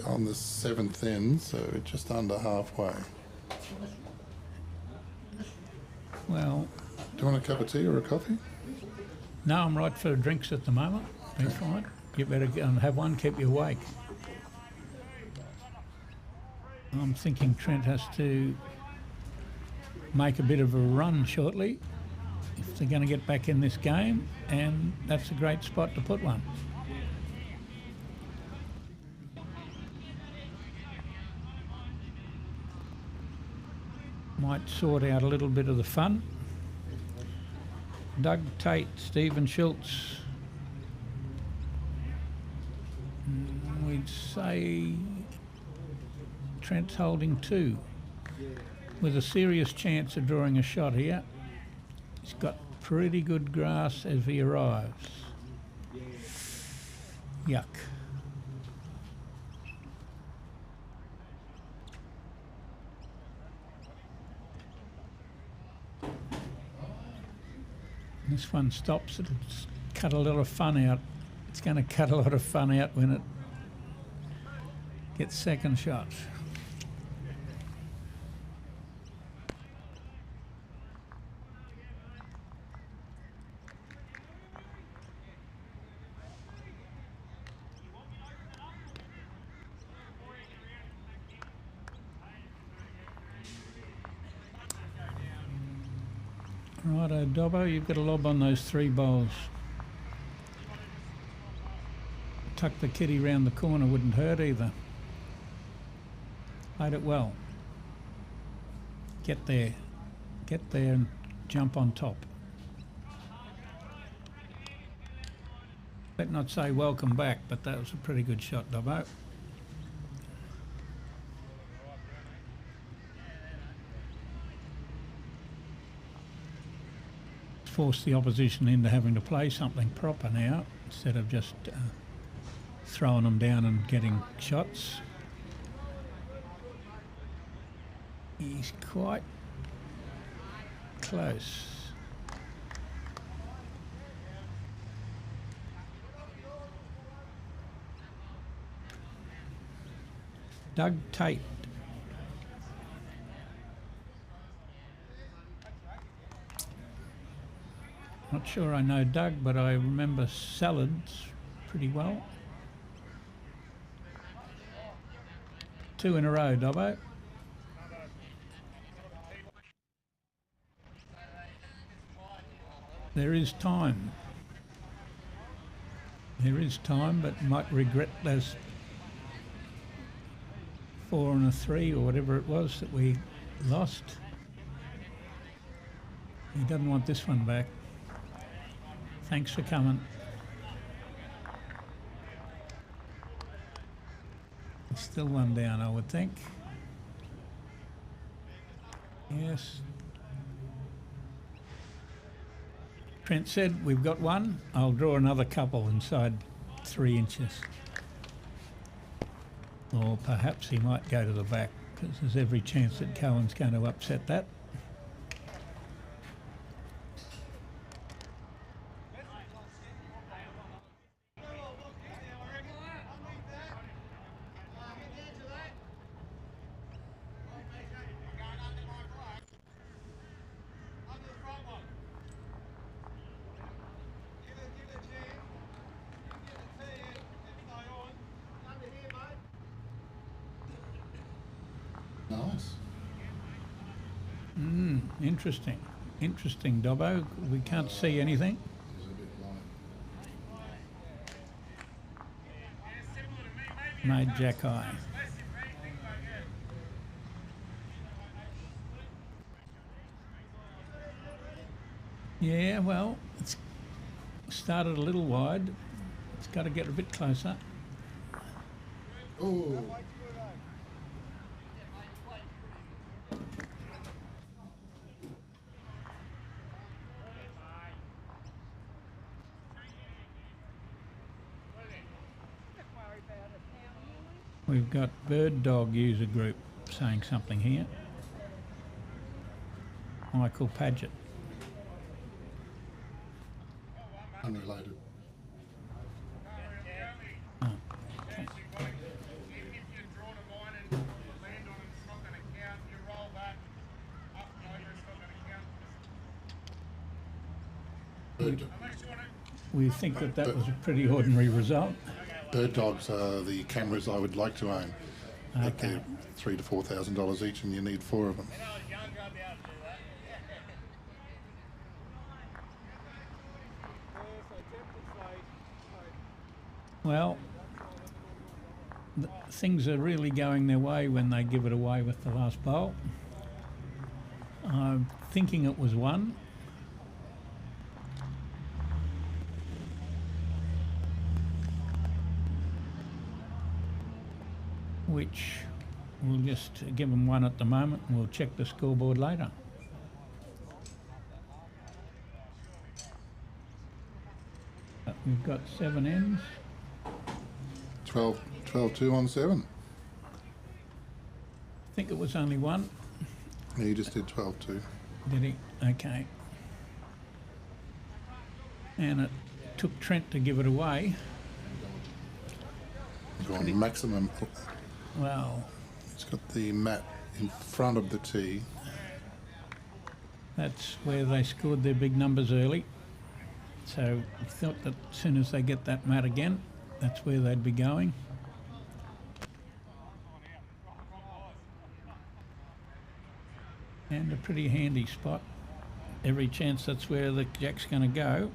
S1: on the 7th end, so just under halfway.
S2: Well,
S1: Do you want a cup of tea or a coffee?
S2: no, I'm right for drinks at the moment. Be fine. You better go and have one, keep you awake. I'm thinking Trent has to make a bit of a run shortly if they're going to get back in this game, and that's a great spot to put one. Might sort out a little bit of the fun. Doug Tate, Stephen Schultz. We'd say Trent's holding 2 with a serious chance of drawing a shot here. He's got pretty good grass as he arrives. Yuck. This one stops, it'll cut a lot of fun out. It's going to cut a lot of fun out when it gets second shots. Righto, Dobbo, you've got a lob on those 3 bowls. Tuck the kitty round the corner wouldn't hurt either. Played it well. Get there and jump on top. Let not say welcome back, but that was a pretty good shot, Dobbo. Force the opposition into having to play something proper now instead of just throwing them down and getting shots. He's quite close. Doug Tate. Not sure I know Doug, but I remember salads pretty well. 2 in a row, Dobbo. There is time. There is time, but might regret those 4 and a 3 or whatever it was that we lost. He doesn't want this one back. Thanks for coming. Still one down, I would think. Yes. Trent said, we've got one. I'll draw another couple inside 3 inches. Or perhaps he might go to the back, because there's every chance that Cohen's going to upset that.
S1: Nice.
S2: Interesting. Interesting, Dobbo. We can't see anything.
S1: He's a bit light.
S2: Made Jack Eye. Yeah, well, it's started a little wide. It's got to get a bit closer.
S1: Oh,
S2: We've got Bird Dog User Group saying something here. Michael Paget.
S1: unrelated.
S2: Oh, okay. We think that that was a pretty ordinary result.
S1: Bird dogs are the cameras I would like to own. But
S2: Okay.
S1: they're $3,000 to $4,000 each, and you need 4 of them.
S2: Well, things are really going their way when they give it away with the last bowl. I'm thinking it was 1. Which we'll just give them 1 at the moment, and we'll check the scoreboard later. But we've got 7 ends.
S1: 12-2 on 7.
S2: I think it was only 1.
S1: Yeah, you just did 12-2.
S2: Did he? Okay. And it took Trent to give it away.
S1: Gone maximum.
S2: Well,
S1: It's got the mat in front of the tee.
S2: that's where they scored their big numbers early. So I thought that as soon as they get that mat again, that's where they'd be going. And a pretty handy spot. Every chance that's where the jack's going to go.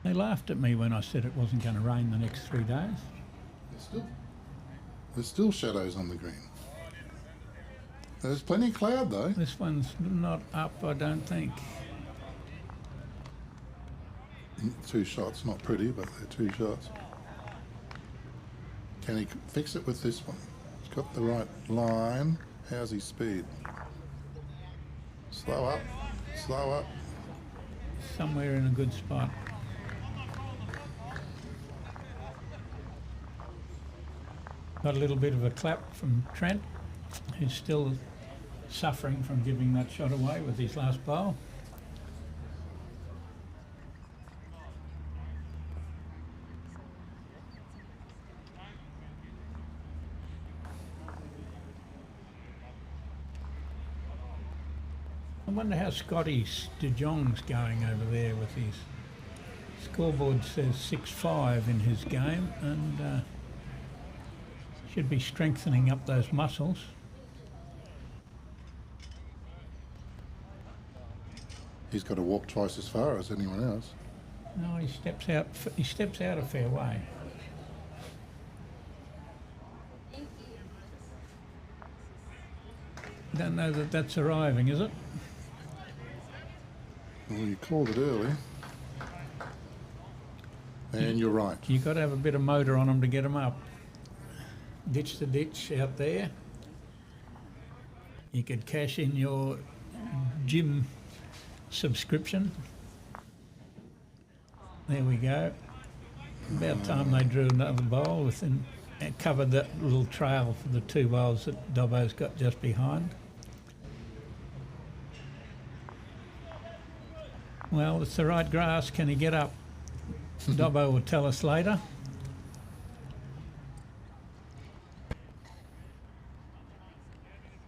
S2: They laughed at me when I said it wasn't going to rain the next 3 days.
S1: There's still shadows on the green. There's plenty of cloud though.
S2: This one's not up, I don't think.
S1: 2 shots, not pretty, but they're 2 shots. Can he fix it with this one? He's got the right line. How's his speed? Slow up, slow up.
S2: Somewhere in a good spot. Got a little bit of a clap from Trent, who's still suffering from giving that shot away with his last bowl. I wonder how Scotty De Jong's going over there with his scoreboard says 6-5 in his game, and should be strengthening up those muscles.
S1: He's got to walk twice as far as anyone else.
S2: No, he steps out. He steps out a fair way. Don't know that that's arriving, is it?
S1: Well, you called it early. And you're right.
S2: You've got to have a bit of motor on them to get them up. Ditch to ditch out there. You could cash in your gym subscription. There we go. About time they drew another bowl within, and covered that little trail for the 2 bowls that Dobbo's got just behind. Well, it's the right grass. Can he get up? Dobbo will tell us later.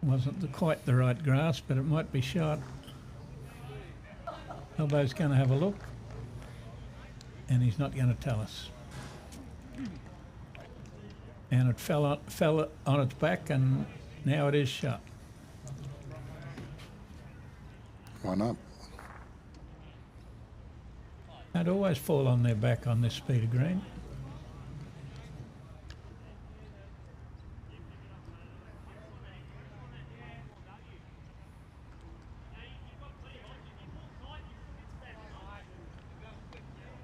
S2: Wasn't quite the right grass, but it might be shot. Dobbo's going to have a look, and he's not going to tell us. And it fell on its back, and now it is shot.
S1: Why not?
S2: They'd always fall on their back on this speed of green.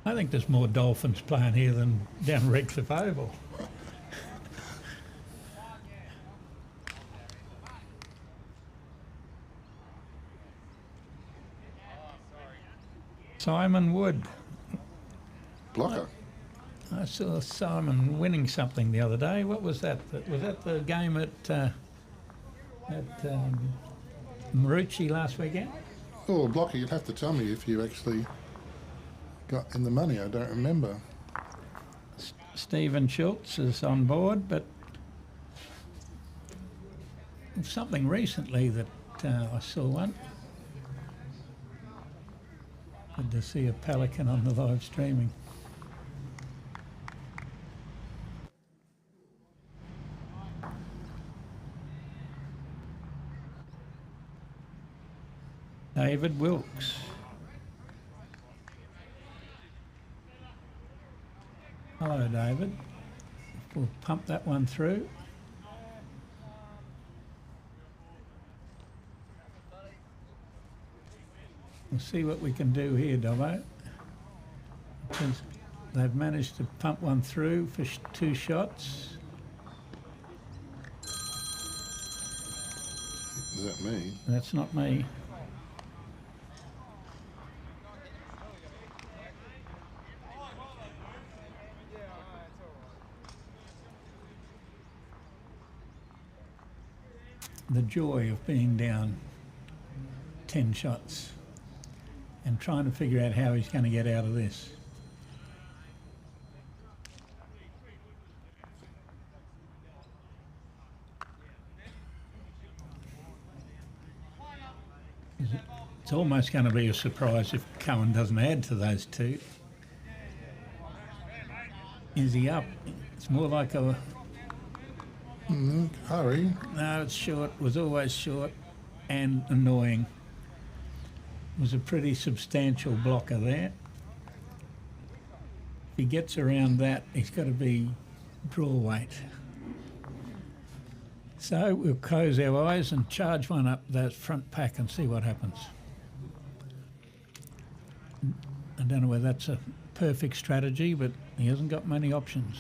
S2: I think there's more dolphins playing here than down Redcliffe Oval. Simon Wood.
S1: Blocker.
S2: I saw Simon winning something the other day. What was that? Was that the game at Marucci last weekend?
S1: Oh, Blocker, you'd have to tell me if you actually got in the money. I don't remember.
S2: Stephen Schultz is on board, but something recently that I saw one. Good to see a pelican on the live streaming. David Wilkes. Hello, David. We'll pump that one through. We'll see what we can do here, Dobbo. Because they've managed to pump one through for 2 shots.
S1: Is that me?
S2: That's not me. The joy of being down 10 shots and trying to figure out how he's going to get out of this. It's almost going to be a surprise if Cohen doesn't add to those 2. Is he up? It's more like a...
S1: Hurry.
S2: No, it's short. Was always short and annoying. Was a pretty substantial blocker there. If he gets around that, he's got to be draw weight. So we'll close our eyes and charge one up that front pack and see what happens. I don't know whether that's a perfect strategy, but he hasn't got many options.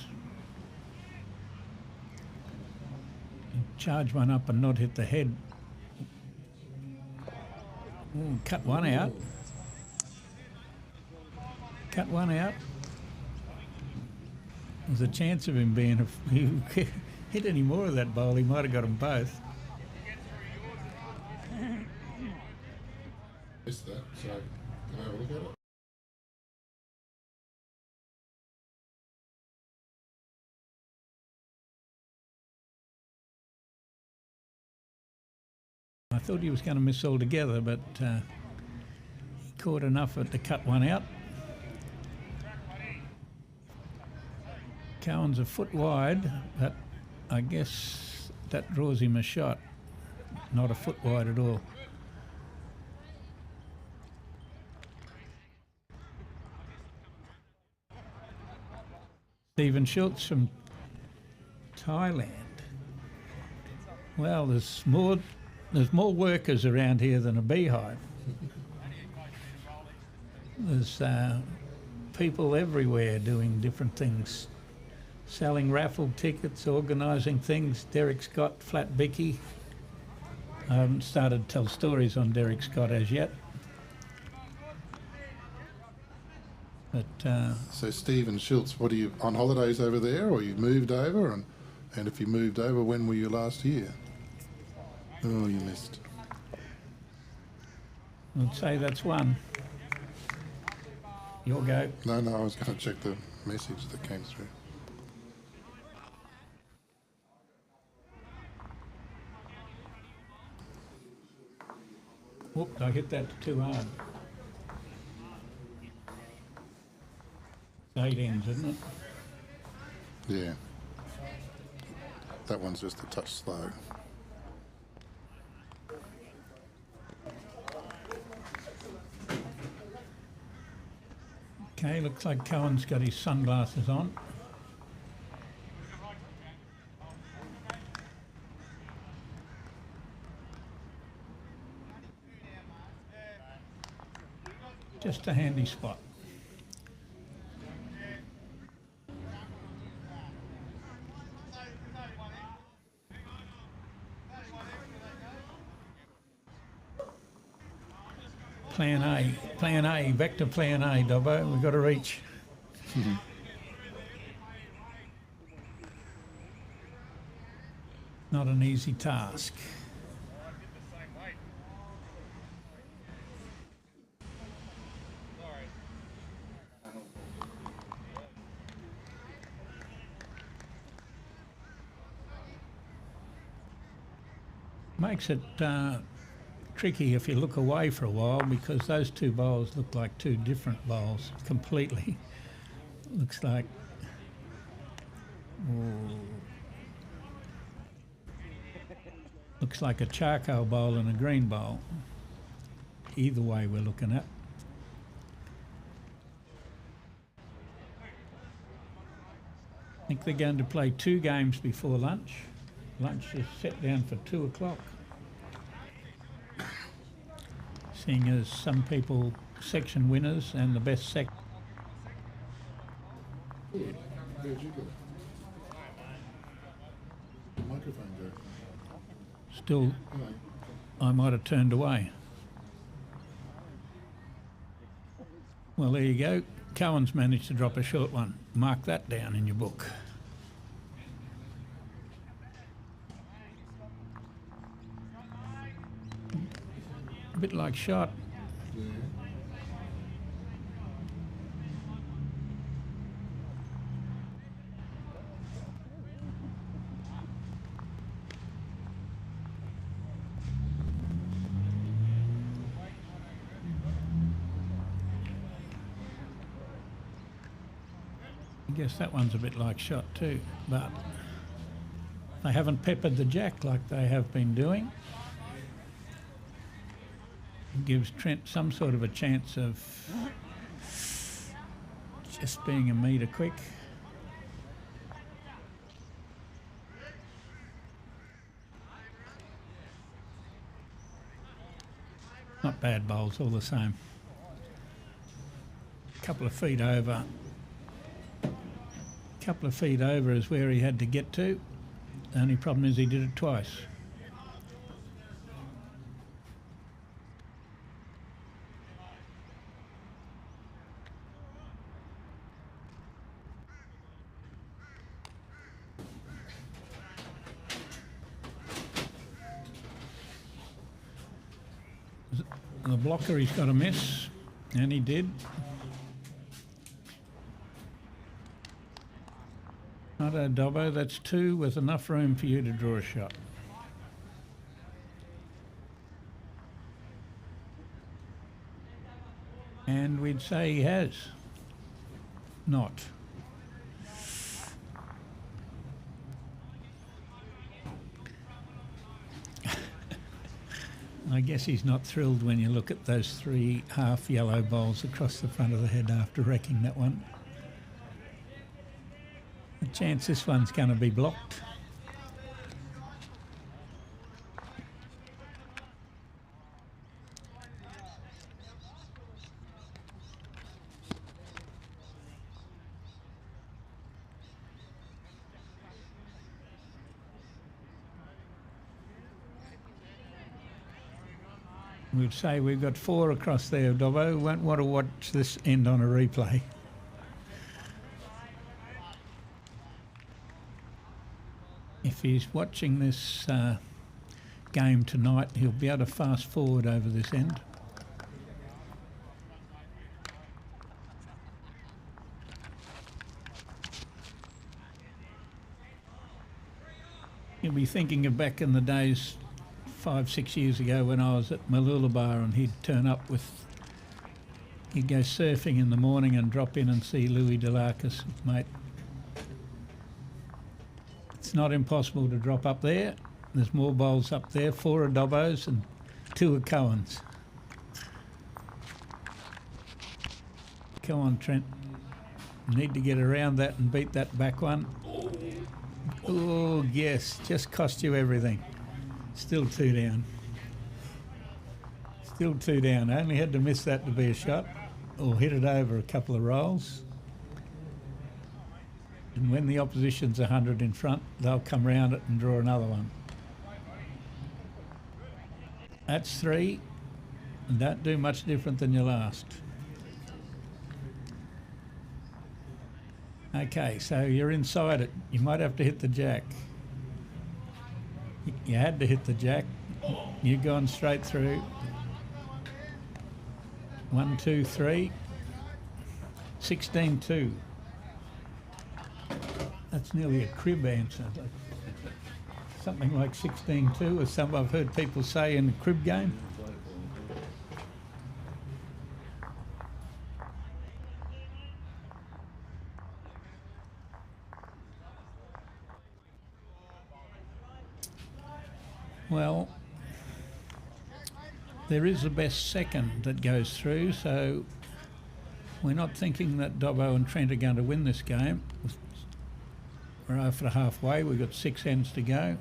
S2: Charge one up and not hit the head. Ooh, cut one out. Cut one out. There's a chance of him being, if he hit any more of that bowl, he might have got them both.
S1: Missed that, so can I have a look at it?
S2: I thought he was going to miss altogether, but he caught enough to cut one out. Cowan's a foot wide, but I guess that draws him a shot. Not a foot wide at all. Stephen Schultz from Thailand. Well, there's more workers around here than a beehive. There's people everywhere doing different things, selling raffle tickets, organising things. Derek Scott, Flat Bicky. I haven't started to tell stories on Derek Scott as yet. But
S1: So Stephen Schultz, what are you on holidays over there, or you moved over? And if you moved over, when were you last here? Oh, you missed.
S2: I'd say that's one. Your go.
S1: No, I was going to check the message that came through.
S2: Whoops, I hit that too hard. It's 8 ends, isn't it?
S1: Yeah. That one's just a touch slow.
S2: Okay, looks like Cohen's got his sunglasses on. Just a handy spot. Plan A, vector plan A, Dobbo, we've got to reach. Not an easy task. Makes it tricky if you look away for a while, because those two bowls look like two different bowls completely. Looks like looks like a charcoal bowl and a green bowl. Either way we're looking at. I think they're going to play 2 games before lunch. Lunch is set down for 2 o'clock. Seeing as some people section winners and the best
S1: Where'd you go? The microphone go?
S2: still
S1: Hello.
S2: I might have turned away. Well, there you go. Cohen's managed to drop a short one. Mark that down in your book. A bit like shot.
S1: Yeah.
S2: I guess that one's a bit like shot too, but they haven't peppered the jack like they have been doing. It gives Trent some sort of a chance of just being a metre quick. Not bad bowls all the same. Couple of feet over is where he had to get to. The only problem is he did it twice. The blocker, he's got a miss, and he did. Not a Dobbo, that's 2 with enough room for you to draw a shot. And we'd say he has. Not. I guess he's not thrilled when you look at those 3 half yellow bowls across the front of the head after wrecking that one. The chance this one's going to be blocked. We'd say we've got 4 across there, Dobbo. Won't want to watch this end on a replay. if he's watching this game tonight, he'll be able to fast forward over this end. He'll be thinking of back in the days 5-6 years ago when I was at Mooloolaba and he'd turn up with, he'd go surfing in the morning and drop in and see Louis Delarcus, mate. It's not impossible to drop up there. There's more bowls up there, 4 are Dobbos and 2 are Cohens. Come on, Trent. Need to get around that and beat that back one. Oh, yes, just cost you everything. Still 2 down. Still 2 down. I only had to miss that to be a shot or hit it over a couple of rolls. And when the opposition's 100 in front, they'll come round it and draw another one. That's 3. And don't do much different than your last. Okay, so you're inside it. You might have to hit the jack. You had to hit the jack. You've gone straight through. 1, 2, 3. 16-2. That's nearly a crib answer. Something like 16-2, as some I've heard people say in the crib game. Well, there is a best second that goes through, so we're not thinking that Dobbo and Trent are going to win this game. We're over halfway, we've got 6 ends to go,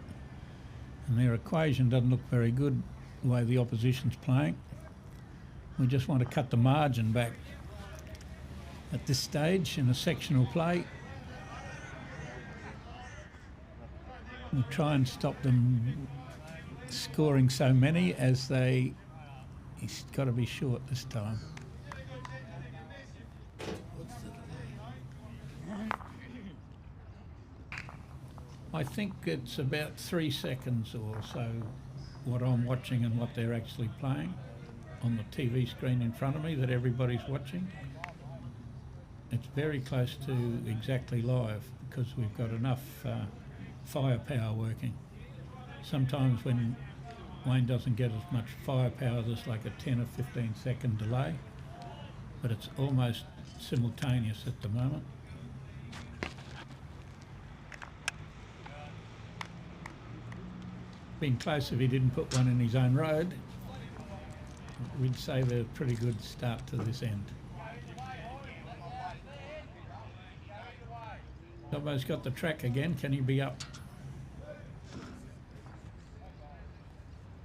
S2: and their equation doesn't look very good the way the opposition's playing. We just want to cut the margin back at this stage in a sectional play. We'll try and stop them scoring so many as he's got to be short this time. I think it's about 3 seconds or so what I'm watching and what they're actually playing on the TV screen in front of me that everybody's watching. It's very close to exactly live because we've got enough firepower working. Sometimes when Wayne doesn't get as much firepower, there's like a 10 or 15 second delay, but it's almost simultaneous at the moment. Been close if he didn't put one in his own road. We'd say they're a pretty good start to this end. Dobbo's got the track again. Can he be up?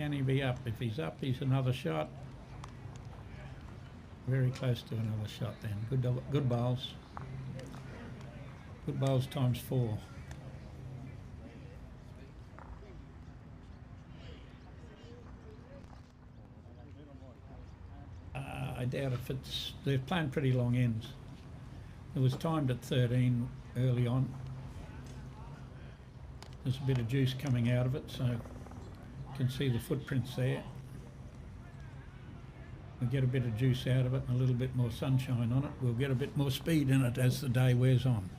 S2: Can he be up? If he's up, he's another shot. Very close to another shot then. Good bowls. Good bowls times 4. I doubt if it's... They're playing pretty long ends. It was timed at 13 early on. There's a bit of juice coming out of it, so you can see the footprints there. We get a bit of juice out of it and a little bit more sunshine on it. We'll get a bit more speed in it as the day wears on.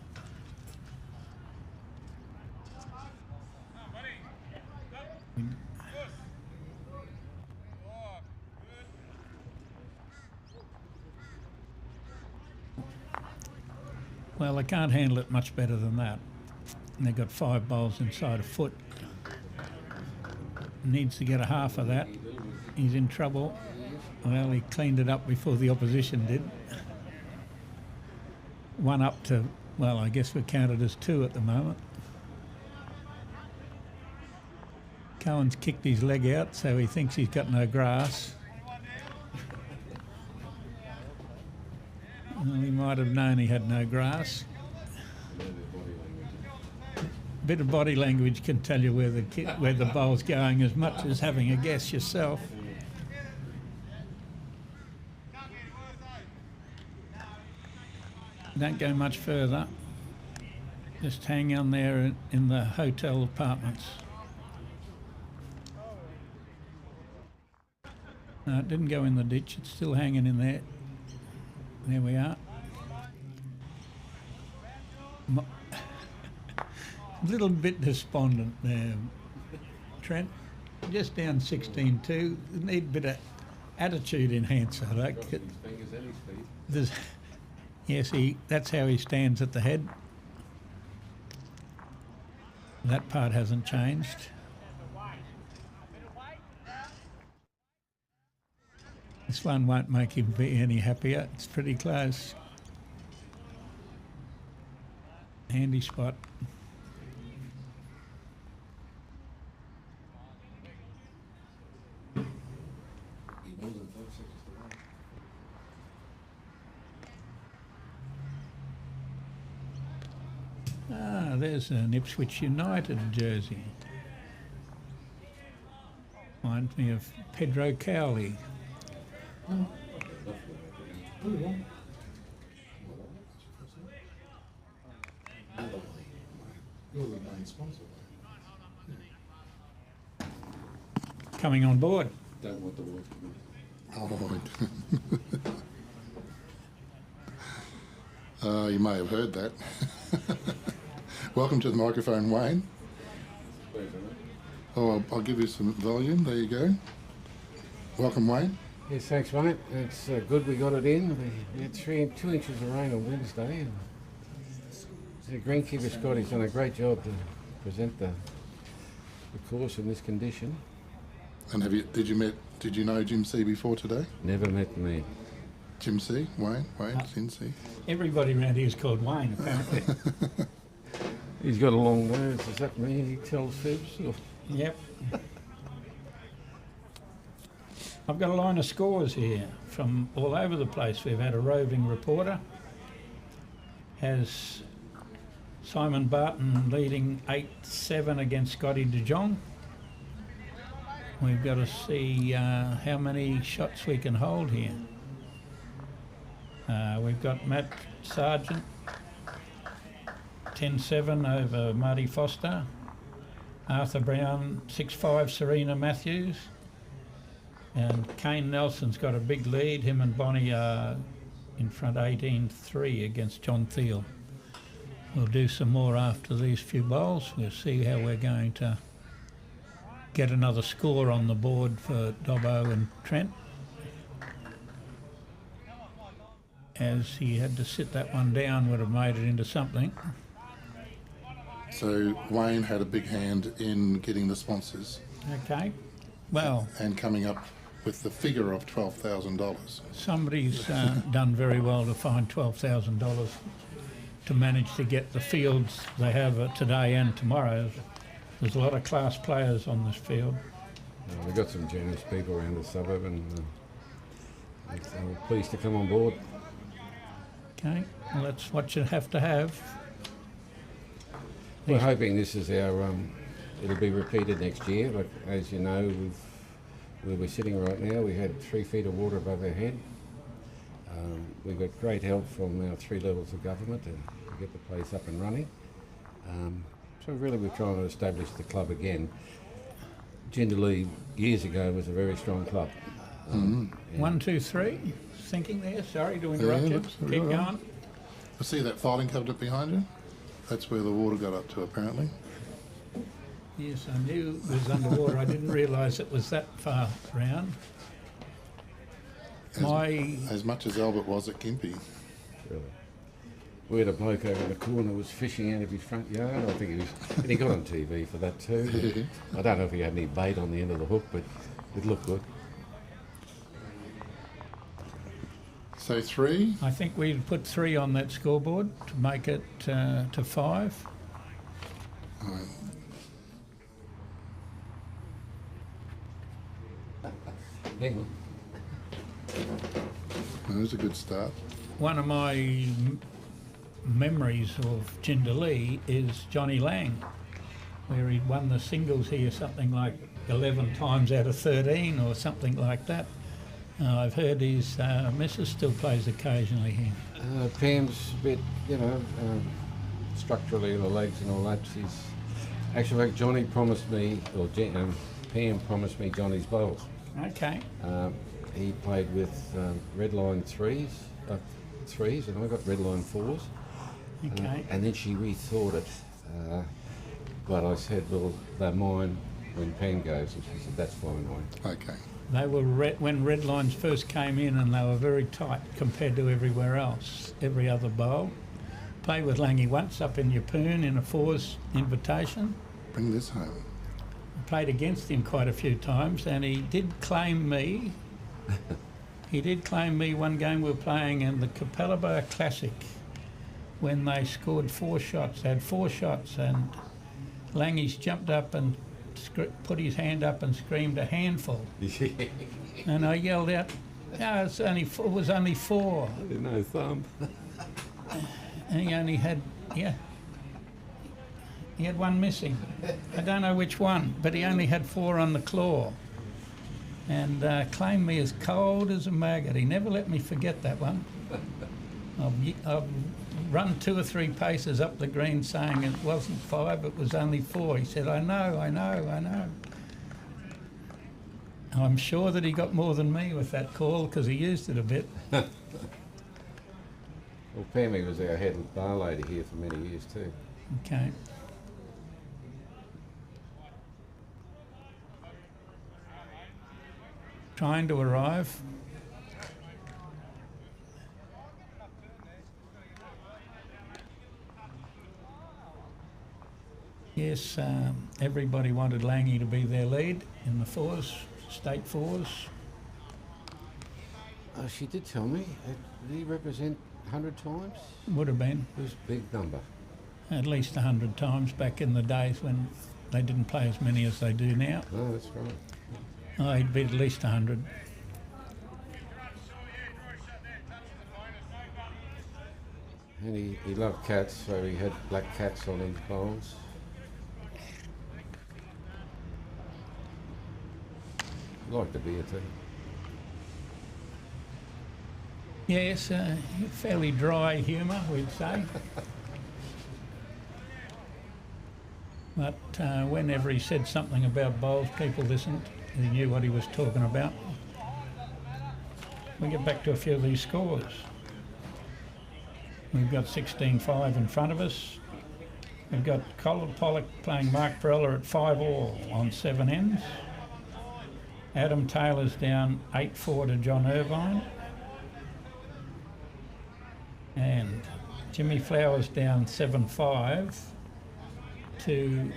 S2: Well, they can't handle it much better than that. And they've got 5 bowls inside a foot. Needs to get a half of that. He's in trouble. Well, he cleaned it up before the opposition did. 1 up to, well, I guess we're counted as 2 at the moment. Cohen's kicked his leg out, so he thinks he's got no grass. Well, he might have known he had no grass. A bit of body language can tell you where the bowl's going as much as having a guess yourself. Don't go much further. Just hang on there in the hotel apartments. No, it didn't go in the ditch. It's still hanging in there. There we are. A little bit despondent there, Trent. Just down 16-2. Need a bit of attitude enhancer. Like it. Yes, that's how he stands at the head. That part hasn't changed. This one won't make him be any happier. It's pretty close. Handy spot. Ah, there's an Ipswich United jersey. Reminds me of Pedro Cowley. Coming on board.
S4: Don't want the world to be.
S1: You may have heard that. Welcome to the microphone, Wayne. Oh, I'll give you some volume. There you go. Welcome, Wayne.
S4: Yes, thanks, mate. It's good we got it in. We had 2 inches of rain on Wednesday. And the greenkeeper Scotty's done a great job to present the course in this condition.
S1: And did you know Jim C before today?
S4: Never met me.
S1: Jim C, Wayne, Jim C.
S2: Everybody around here is called Wayne, apparently.
S4: He's got a long nose. Does that mean he tells fibs? Or?
S2: Yep. I've got a line of scores here from all over the place. We've had a roving reporter. Has Simon Barton leading 8-7 against Scotty de Jong. We've got to see how many shots we can hold here. We've got Matt Sargent, 10-7 over Marty Foster. Arthur Brown, 6-5 Serena Matthews. And Kane Nelson's got a big lead. Him and Bonnie are in front 18-3 against John Thiel. We'll do some more after these few bowls. We'll see how we're going to get another score on the board for Dobbo and Trent, as he had to sit that one down, would have made it into something.
S1: So Wayne had a big hand in getting the sponsors.
S2: Okay, well,
S1: and coming up with the figure of $12,000.
S2: Somebody's done very well to find $12,000 to manage to get the fields they have today and tomorrow. There's a lot of class players on this field.
S4: We've got some generous people around the suburb, and we're pleased to come on board.
S2: Okay, well, that's what you have to have.
S4: We're hoping this is our, it'll be repeated next year. Like, as you know, where we're sitting right now, we had 3 feet of water above our head. We've got great help from our 3 levels of government to get the place up and running. So really we're trying to establish the club again. Jindalee years ago was a very strong club.
S2: 1, 2, 3. Thinking there. Sorry to interrupt you. Keep going.
S1: I see that filing cabinet behind you. That's where the water got up to, apparently.
S2: Yes, I knew it was underwater. I didn't realise it was that far round.
S1: As much as Albert was at Gympie.
S4: Really. We had a bloke over in the corner was fishing out of his front yard. I think he was, and he got on TV for that too. I don't know if he had any bait on the end of the hook, but it looked good.
S1: So 3?
S2: I think we'd put 3 on that scoreboard to make it to 5.
S1: Right. That was a good start.
S2: One of my memories of Jindalee is Johnny Lang, where he'd won the singles here something like 11 times out of 13 or something like that. I've heard his missus still plays occasionally here.
S4: Pam's a bit, structurally, the legs and all that. She's actually, like Johnny promised me, or Pam promised me Johnny's bowls.
S2: Okay.
S4: He played with red line threes, and I got red line fours.
S2: Okay.
S4: And then she rethought it. But I said, well, they're mine when Pam goes, and she said, that's fine, Wayne.
S1: Okay.
S2: They were when red lines first came in, and they were very tight compared to everywhere else, every other bowl. Played with Langy once up in Yeppoon in a fours invitation.
S1: Bring this home.
S2: Played against him quite a few times, and he did claim me. He did claim me one game we were playing in the Capella Bar Classic when they scored 4 shots. They had 4 shots, and Langy's jumped up and put his hand up and screamed a handful. And I yelled out, "No, it was only 4."
S4: No thumb.
S2: And he only had, he had 1 missing. I don't know which one, but he only had 4 on the claw. And claimed me as cold as a maggot. He never let me forget that one. I've run 2 or 3 paces up the green saying it wasn't 5, it was only 4. He said, I know. I'm sure that he got more than me with that call because he used it a bit.
S4: Well, Pammy was our head bar lady here for many years too.
S2: Okay. Trying to arrive. Yes, everybody wanted Langy to be their lead in the fours, state fours.
S4: Oh, she did tell me. Did he represent 100 times?
S2: Would have been
S4: It was a big number.
S2: at least 100 times back in the days when they didn't play as many as they do now.
S4: Oh, that's right.
S2: Oh, he'd beat at least 100.
S4: And he loved cats, so he had black cats on his bowls. He liked the beer too.
S2: Yes, fairly dry humour, we'd say. But whenever he said something about bowls, people listened. He knew what he was talking about. We get back to a few of these scores. We've got 16-5 in front of us. We've got Colin Pollock playing Mark Perella at 5-all on 7 ends. Adam Taylor's down 8-4 to John Irvine. And Jimmy Flowers down 7-5 to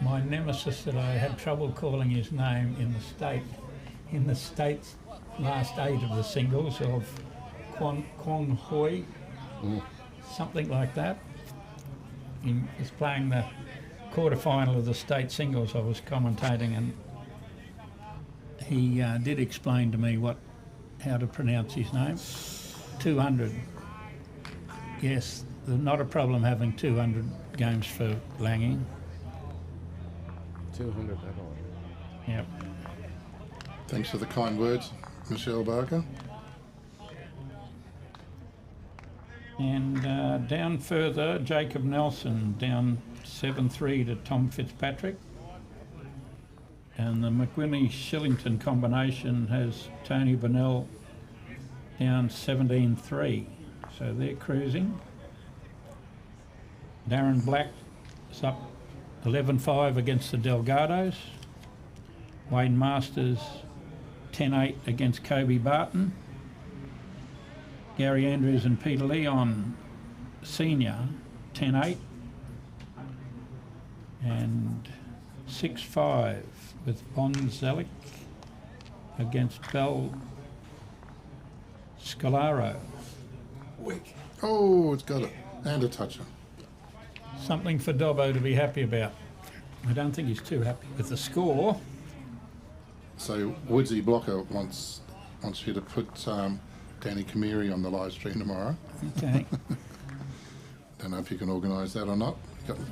S2: my nemesis that I had trouble calling his name in the state's last 8 of the singles of Kwong Hoi, something like that. He was playing the quarter-final of the state singles I was commentating, and he did explain to me how to pronounce his name. 200. Yes, there's not a problem having 200 games for Langy.
S4: 200 that all.
S2: Yep.
S1: Thanks for the kind words, Michelle Barker.
S2: And down further, Jacob Nelson down 7-3 to Tom Fitzpatrick. And the McWillie-Shillington combination has Tony Burnell down 17-3. So they're cruising. Darren Black is up 11-5 against the Delgados. Wayne Masters 10-8 against Kobe Barton. Gary Andrews and Peter Leon Senior 10-8. And 6-5 with Bon Zelic against Bell Scalaro.
S1: Weak. Oh, it's got it. And a toucher.
S2: Something for Dobbo to be happy about. I don't think he's too happy with the score.
S1: So Woodsy Blocker wants you to put Danny Kamiri on the live stream tomorrow.
S2: Okay.
S1: Don't know if you can organise that or not.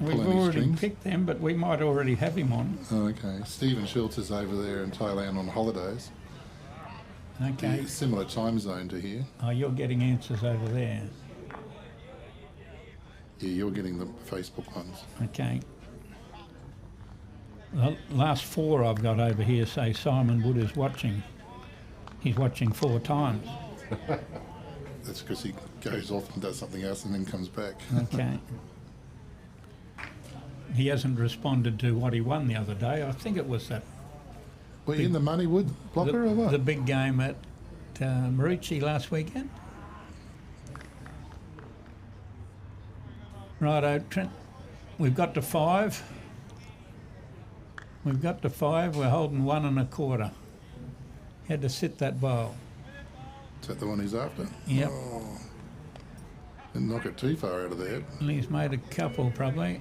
S2: We've already picked them, but we might already have him on.
S1: Okay. Stephen Schultz is over there in Thailand on holidays.
S2: Okay.
S1: Similar time zone to here.
S2: Oh, you're getting answers over there.
S1: Yeah, you're getting the Facebook ones.
S2: Okay. The last 4 I've got over here say Simon Wood is watching. He's watching 4 times.
S1: That's because he goes off and does something else and then comes back.
S2: Okay. He hasn't responded to what he won the other day. I think it was that
S1: Were you in the Moneywood blocker or what?
S2: the big game at Marucci last weekend. Righto, Trent. We've got to 5. We've got to 5. We're holding 1 1/4. Had to sit that bowl.
S1: Is that the one he's after?
S2: Yep.
S1: Oh, didn't knock it too far out of there.
S2: And he's made a couple probably.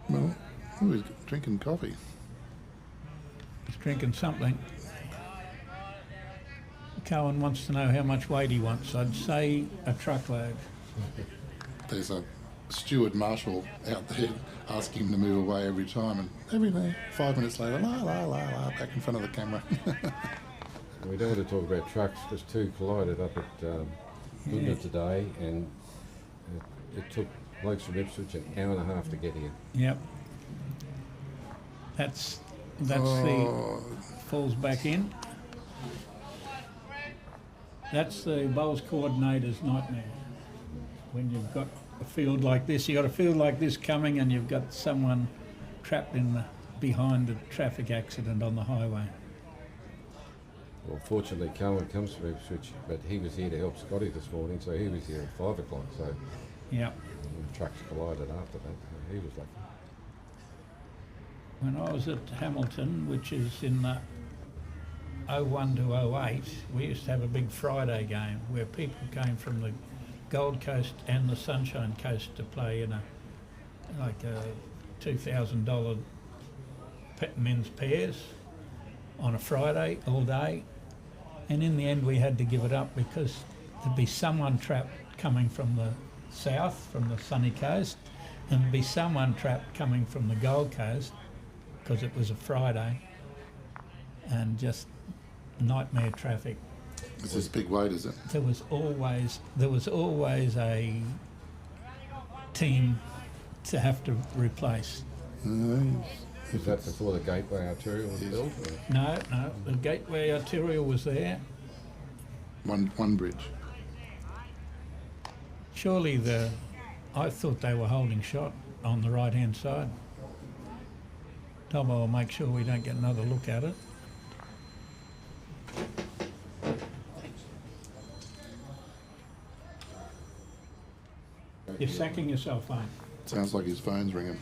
S1: Well, oh, he's drinking coffee.
S2: He's drinking something. Cohen wants to know how much weight he wants. I'd say a truckload.
S1: There's a steward marshal out there asking him to move away every time, and every day, 5 minutes later, la la la la, back in front of the camera.
S4: We don't want to talk about trucks because 2 collided up at Goodna today, and it took blokes from Ipswich an hour and a half to get here.
S2: Yep. That's
S1: Oh.
S2: the falls back in. That's the bowls coordinator's nightmare. When you've got a field like this, you've got a field like this coming and you've got someone trapped behind a traffic accident on the highway.
S4: Well, fortunately, Cohen comes from Ipswich, but he was here to help Scotty this morning, so he was here at 5 o'clock. So
S2: Yep.
S4: the trucks collided after that. So he was lucky.
S2: When I was at Hamilton, which is in the 01 to 08, we used to have a big Friday game where people came from the Gold Coast and the Sunshine Coast to play in a $2,000 men's pairs on a Friday all day. And in the end we had to give it up because there'd be someone trapped coming from the south, from the sunny coast, and there'd be someone trapped coming from the Gold Coast because it was a Friday, and just nightmare traffic.
S1: It's this big weight, is it?
S2: There was always a team to have to replace.
S4: Was that before the Gateway Arterial was built? Or?
S2: No, the Gateway Arterial was there.
S1: One bridge.
S2: Surely I thought they were holding shot on the right-hand side. Tom will make sure we don't get another look at it. You're sacking yourself, mate.
S1: Sounds like his phone's ringing.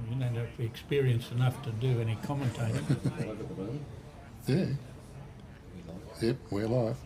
S2: You don't have to be experienced enough to do any commentating.
S1: Yeah. Yep, we're live.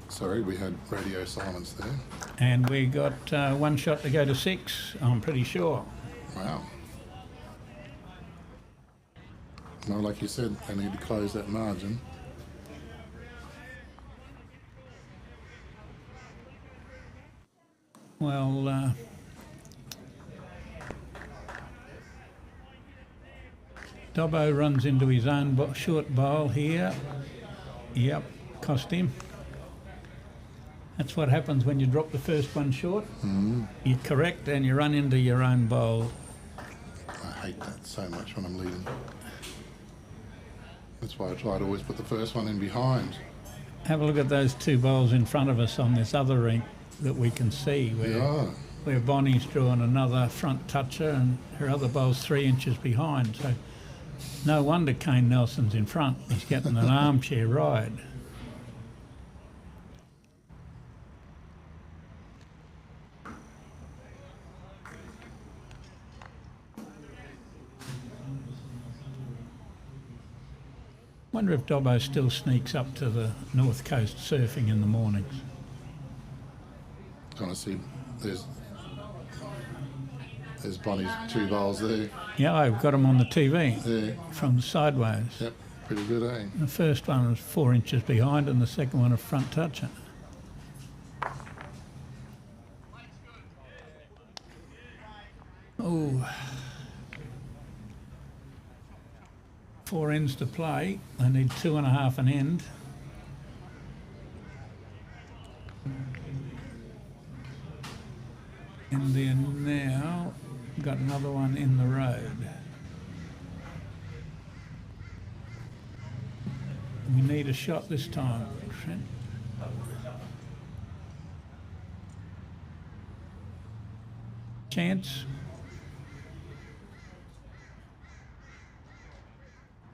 S1: Sorry, we had radio silence there.
S2: And we got 1 shot to go to 6, I'm pretty sure.
S1: Wow. Well, like you said, they need to close that margin.
S2: Well, Dobbo runs into his own short bowl here. Yep, cost him. That's what happens when you drop the first one short. You're correct and you run into your own bowl.
S1: I hate that so much when I'm leading. That's why I try to always put the first one in behind.
S2: Have a look at those two bowls in front of us on this other rink that we can see where Bonnie's drawing another front toucher and her other bowl's 3 inches behind. So no wonder Kane Nelson's in front. He's getting an armchair ride. Wonder if Dobbo still sneaks up to the North Coast surfing in the mornings.
S1: Trying to see, there's Bonnie's 2 bowls there.
S2: Yeah, I've got him on the TV
S1: There.
S2: from sideways.
S1: Yep, pretty good, eh?
S2: The first one was 4 inches behind and the second one a front toucher. Oh. 4 ends to play. They need 2.5 an end. And then now got another one in the road. We need a shot this time, Trent. Chance.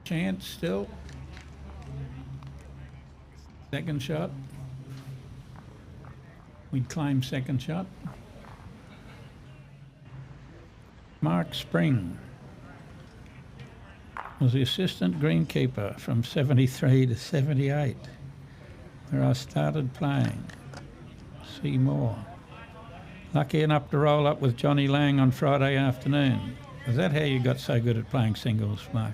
S2: Chance still. Second shot. We'd claim second shot. Mark Spring was the assistant greenkeeper from 73 to 78, where I started playing. See more. Lucky enough to roll up with Johnny Lang on Friday afternoon. Is that how you got so good at playing singles, Mark?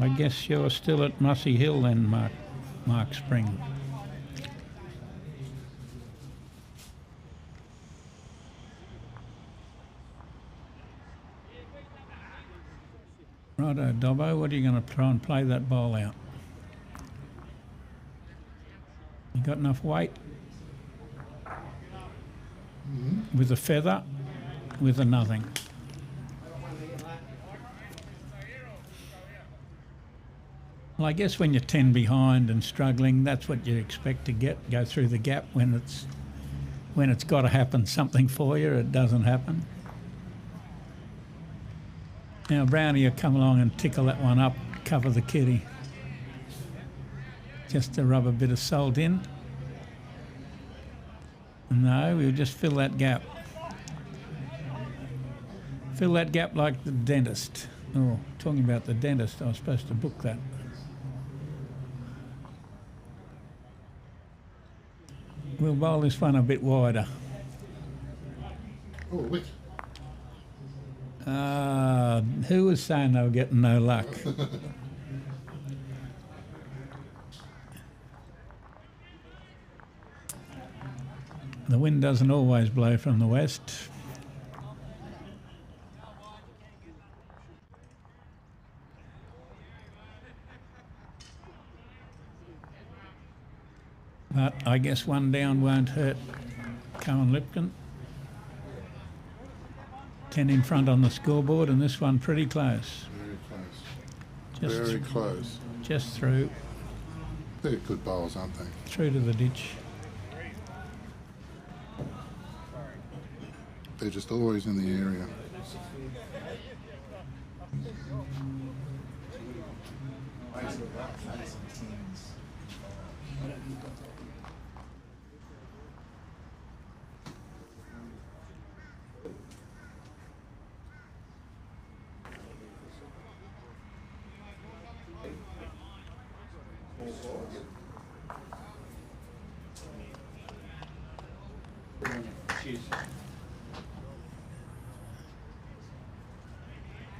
S2: I guess you're still at Mussy Hill then, Mark Spring. Righto, Dobbo, what are you going to try and play that bowl out? You got enough weight? With a feather, with a nothing. Well, I guess when you're 10 behind and struggling, that's what you expect to get. Go through the gap when it's got to happen something for you. It doesn't happen. Now Brownie will come along and tickle that one up, cover the kitty, just to rub a bit of salt in. No, we'll just fill that gap. Fill that gap like the dentist. Oh, talking about the dentist, I was supposed to book that. We'll bowl this one a bit wider.
S1: Oh, which?
S2: Who was saying they were getting no luck? The wind doesn't always blow from the west. But I guess one down won't hurt Cohen Lipton. 10 in front on the scoreboard, and this one pretty close.
S1: Very close. Very close.
S2: Just through.
S1: They're good bowls, aren't they?
S2: Through to the ditch.
S1: They're just always in the area.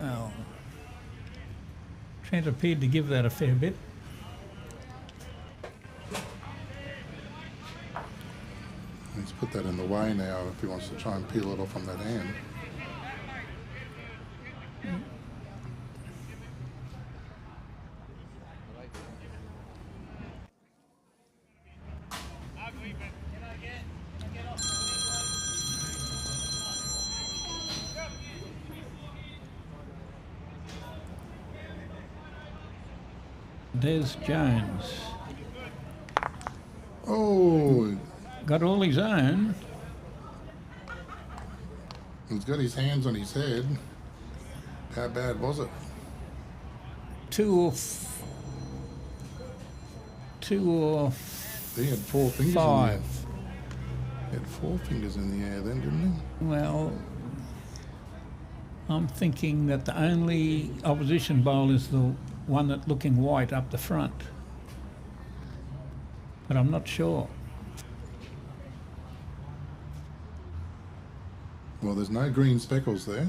S2: Oh. Trent appeared to give that a fair bit.
S1: He's put that in the way now if he wants to try and peel it off on that hand.
S2: Des Jones.
S1: Oh,
S2: Got all his own.
S1: he's got his hands on his head. How bad was it?
S2: Two or
S1: He had 4 fingers
S2: five.
S1: in the air. He had 4 fingers in the air then, didn't he?
S2: Well, I'm thinking that the only opposition bowl is the one that's looking white up the front. But I'm not sure.
S1: Well, there's no green speckles there.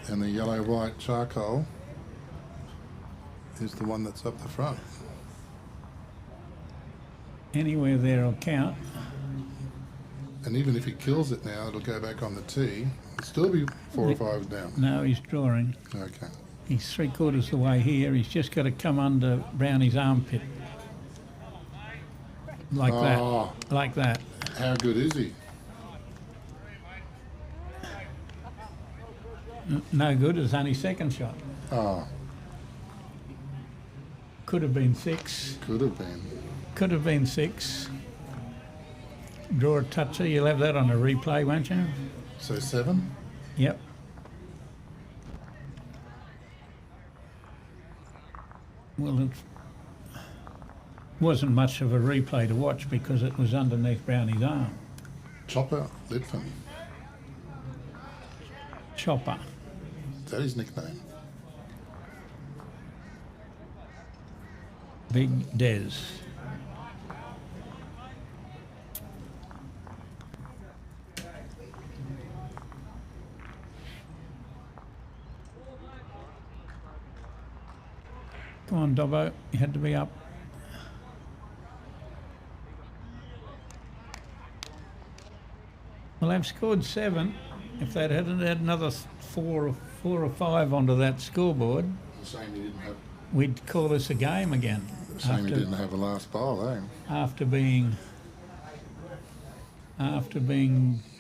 S1: And the yellow-white charcoal is the one that's up the front.
S2: Anywhere there will count.
S1: And even if he kills it now, it'll go back on the tee. It'll still be 4 or 5 down.
S2: No, he's drawing.
S1: Okay.
S2: He's 3/4 the way here. He's just got to come under Brownie's armpit. Like
S1: Oh.
S2: that. Like that.
S1: How good is he?
S2: No good. It's only second shot.
S1: Oh,
S2: Could have been 6.
S1: could have been.
S2: Could have been 6. Draw a toucher. You'll have that on a replay, won't you?
S1: So 7?
S2: Yep. Well, it wasn't much of a replay to watch because it was underneath Brownie's arm.
S1: Chopper Lipton.
S2: Chopper.
S1: Is that his nickname?
S2: Big Des. Come on, Dobbo. You had to be up. Well, they've scored 7. If they'd had another 4 or 5 onto that scoreboard,
S1: It's a shame he didn't have.
S2: we'd call this a game again.
S1: Shame he didn't have a last bowl, eh?
S2: After being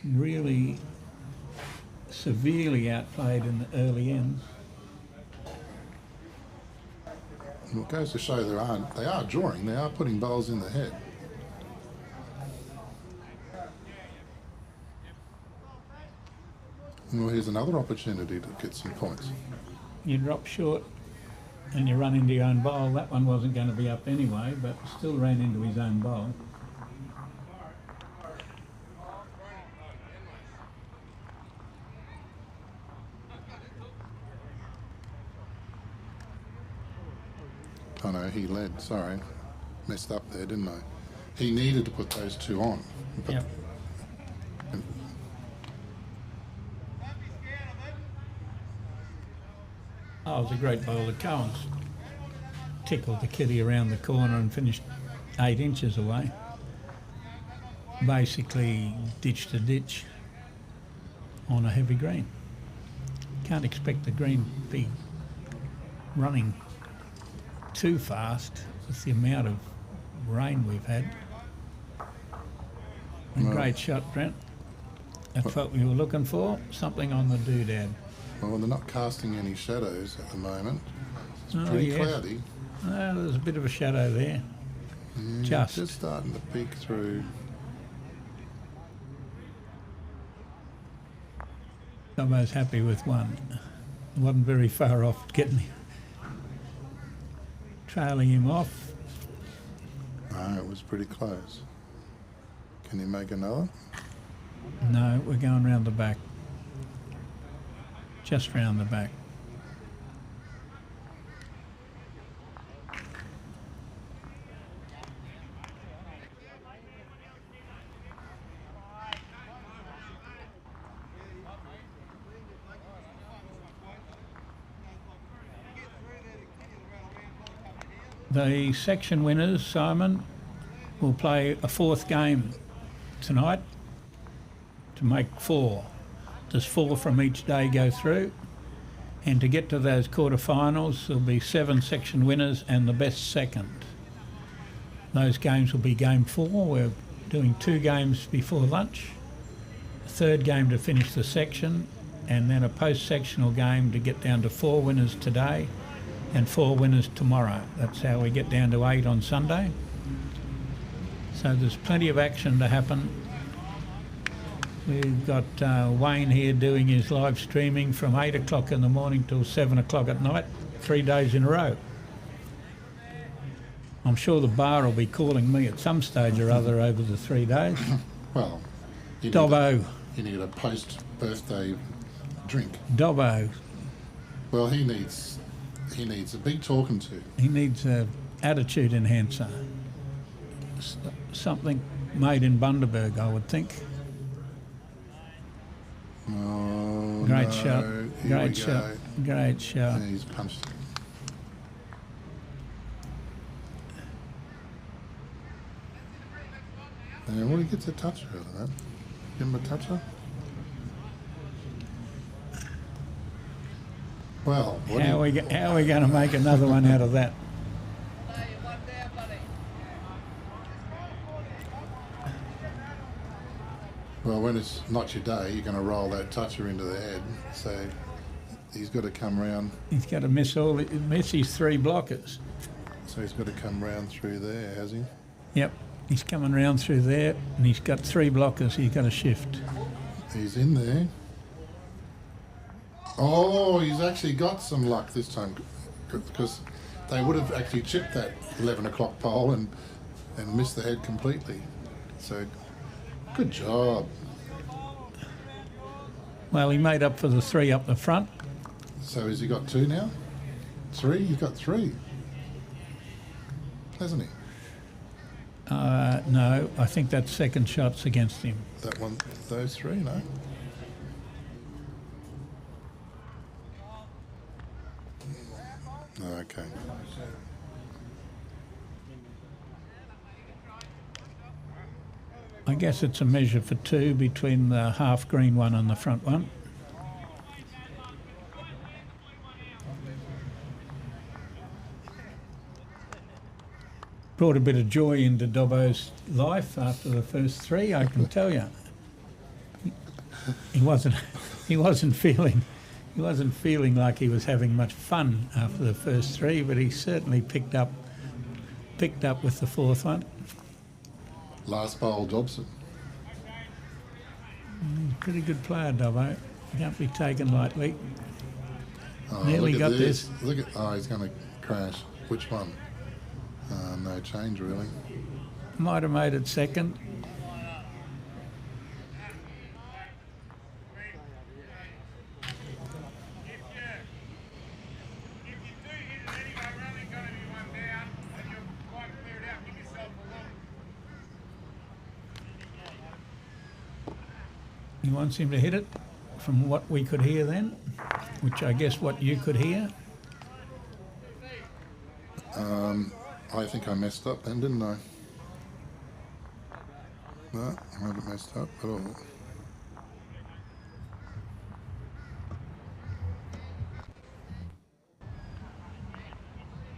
S2: really severely outplayed in the early ends.
S1: Well, it goes to show they are drawing. They are putting bowls in the head. Well, here's another opportunity to get some points.
S2: You drop short and you run into your own bowl. That one wasn't going to be up anyway, but still ran into his own bowl.
S1: Oh no, he led. Sorry. Messed up there, didn't I? He needed to put those 2 on. But
S2: Yep. Oh, it was a great bowl of Cohen's. Tickled the kitty around the corner and finished 8 inches away. Basically ditch to ditch on a heavy green. Can't expect the green to be running too fast with the amount of rain we've had. And
S1: Well-
S2: great shot, Brent. That's what we were looking for. Something on the doodad.
S1: Well, they're not casting any shadows at the moment. It's
S2: Oh,
S1: pretty
S2: yes.
S1: cloudy.
S2: There's a bit of a shadow there. Just.
S1: Starting to peek through.
S2: Almost happy with one. Wasn't very far off getting trailing him off.
S1: No, it was pretty close. Can he make another?
S2: No, we're going round the back. Just round the back. The section winners, Simon, will play a 4th game tonight to make 4. There's 4 from each day go through, and to get to those quarterfinals there'll be 7 section winners and the best second. Those games will be game 4. We're doing 2 games before lunch, a 3rd game to finish the section, and then a post-sectional game to get down to 4 winners today and 4 winners tomorrow. That's how we get down to 8 on Sunday. So there's plenty of action to happen. We've got Wayne here doing his live streaming from 8 o'clock in the morning till 7 o'clock at night, 3 days in a row. I'm sure the bar will be calling me at some stage or other over the 3 days.
S1: Well,
S2: Dobbo.
S1: You need a post-birthday drink.
S2: Dobbo.
S1: Well, he needs a big talking to.
S2: He needs a attitude enhancer. Something made in Bundaberg, I would think.
S1: Oh,
S2: Great
S1: no.
S2: shot.
S1: Here
S2: Great
S1: we
S2: shot.
S1: go.
S2: Great shot.
S1: And he's punched. And what he gets a toucher out of that? Give him a toucher? Well,
S2: How are we going to make another one out of that?
S1: well, when it's not your day, you're going to roll that toucher into the head. So he's got to come round.
S2: He's got to miss his 3 blockers.
S1: So he's got to come round through there, has he?
S2: Yep, he's coming round through there, and he's got 3 blockers. He's got to shift.
S1: He's in there. Oh, he's actually got some luck this time, because they would have actually chipped that 11 o'clock pole and missed the head completely. So, good job.
S2: Well, he made up for the 3 up the front.
S1: So has he got 2 now? 3? He's got 3, hasn't he?
S2: No, I think that's second shots against him.
S1: That one, those 3, no? Okay.
S2: I guess it's a measure for 2 between the half green one and the front one. Brought a bit of joy into Dobbo's life after the first 3, I can tell you. He wasn't feeling like he was having much fun after the first 3, but he certainly picked up with the 4th one.
S1: Last bowl, Dobson.
S2: Pretty good player, Dobbo. Can't be taken lightly.
S1: Oh,
S2: Nearly
S1: look at
S2: got this.
S1: Look at, oh, he's going to crash. Which one? No change, really.
S2: Might have made it second. He wants him to hit it, from what we could hear then, which I guess what you could hear.
S1: I think I messed up then, didn't I? No, I haven't messed up at all.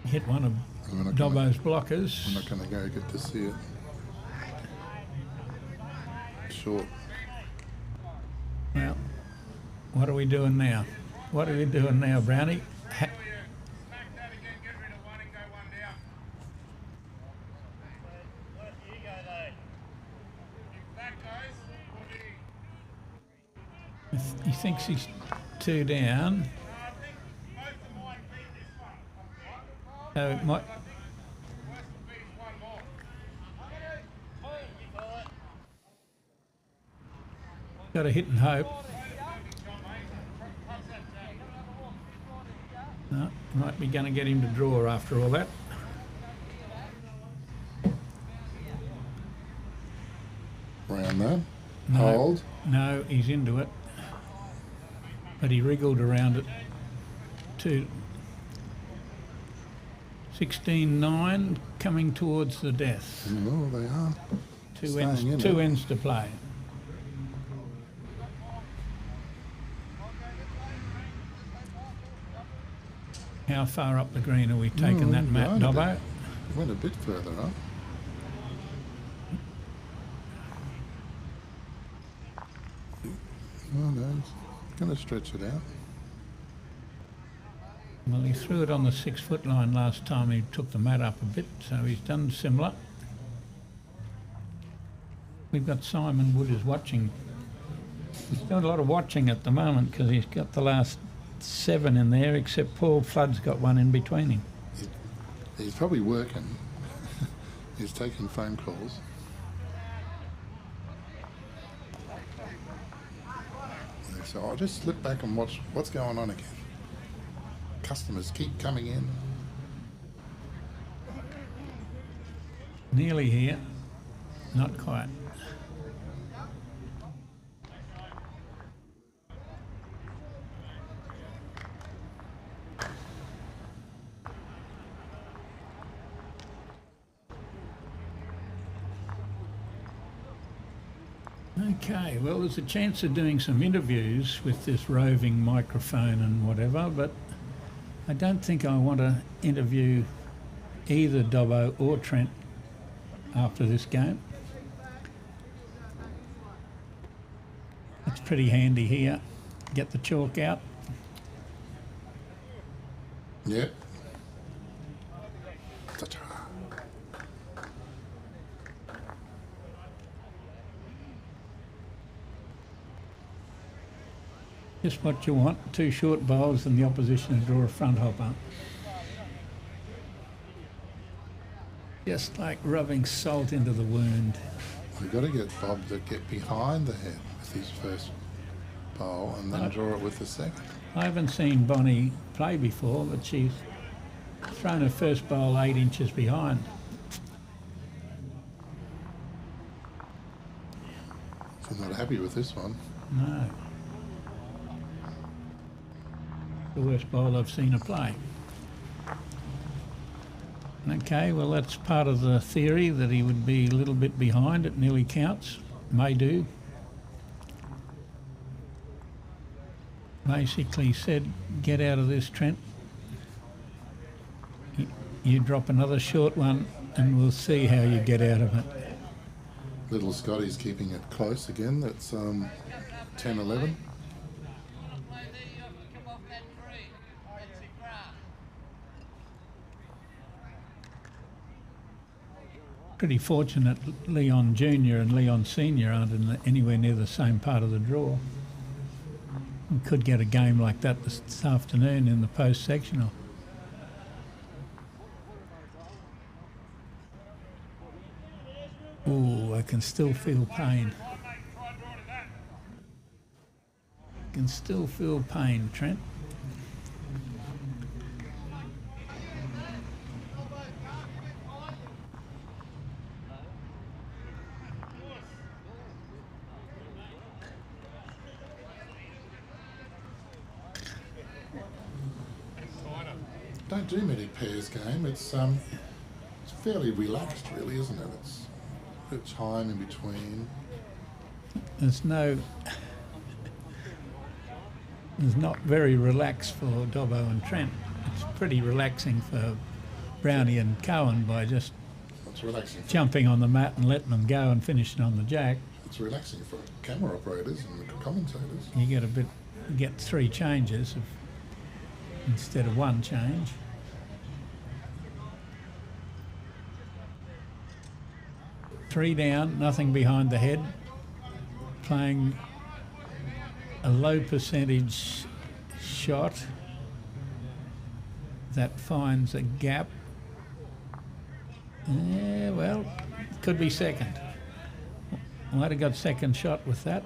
S2: Hit one of Dobbo's blockers.
S1: I'm not going to go get to see it. Short.
S2: Well, what are we doing now? What are we doing now, Brownie? He thinks he's 2 down. So it might. Got a hit and hope. No, might be going to get him to draw after all that.
S1: Round that.
S2: No,
S1: Hold.
S2: No, he's into it. But he wriggled around it to 16-9, coming towards the death.
S1: Oh, they are.
S2: Two ends to play. How far up the green are we taking that, Matt Dobbo?
S1: Went a bit further up. Oh no, he's going to stretch it out.
S2: Well, he threw it on the 6-foot line last time he took the mat up a bit, so he's done similar. We've got Simon Wood is watching. He's doing a lot of watching at the moment because he's got the last 7 in there, except Paul Flood's got one in between him.
S1: He's probably working. He's taking phone calls. So I'll just slip back and watch what's going on again. Customers keep coming in.
S2: Nearly here, not quite. Okay, well, there's a chance of doing some interviews with this roving microphone and whatever, but I don't think I want to interview either Dobbo or Trent after this game. It's pretty handy here. Get the chalk out.
S1: Yep. Ta-ta.
S2: Just what you want, 2 short bowls and the opposition to draw a front hopper. Just like rubbing salt into the wound.
S1: We've got to get Bob to get behind the head with his first bowl and then draw it with the second.
S2: I haven't seen Bonnie play before, but she's thrown her first bowl 8 inches behind.
S1: She's not happy with this one.
S2: No. The worst bowl I've seen her play. Okay, well that's part of the theory that he would be a little bit behind. It nearly counts. May do. Basically said, get out of this, Trent. You drop another short one and we'll see how you get out of it.
S1: Little Scotty's keeping it close again. That's 10-11.
S2: Pretty fortunate Leon Junior and Leon Senior aren't anywhere near the same part of the draw. We could get a game like that this afternoon in the post-sectional. Ooh, I can still feel pain. Can still feel pain, Trent.
S1: Don't do many pairs game. It's fairly relaxed, really, isn't it? It's a bit of time in between.
S2: There's not very relaxed for Dobbo and Trent. It's pretty relaxing for Brownie and Cohen by just
S1: It's relaxing.
S2: jumping on the mat and letting them go and finishing on the jack.
S1: It's relaxing for camera operators and commentators.
S2: You get 3 changes instead of 1 change. Three down, nothing behind the head. Playing a low percentage shot that finds a gap. Yeah, well, could be second. Might have got second shot with that.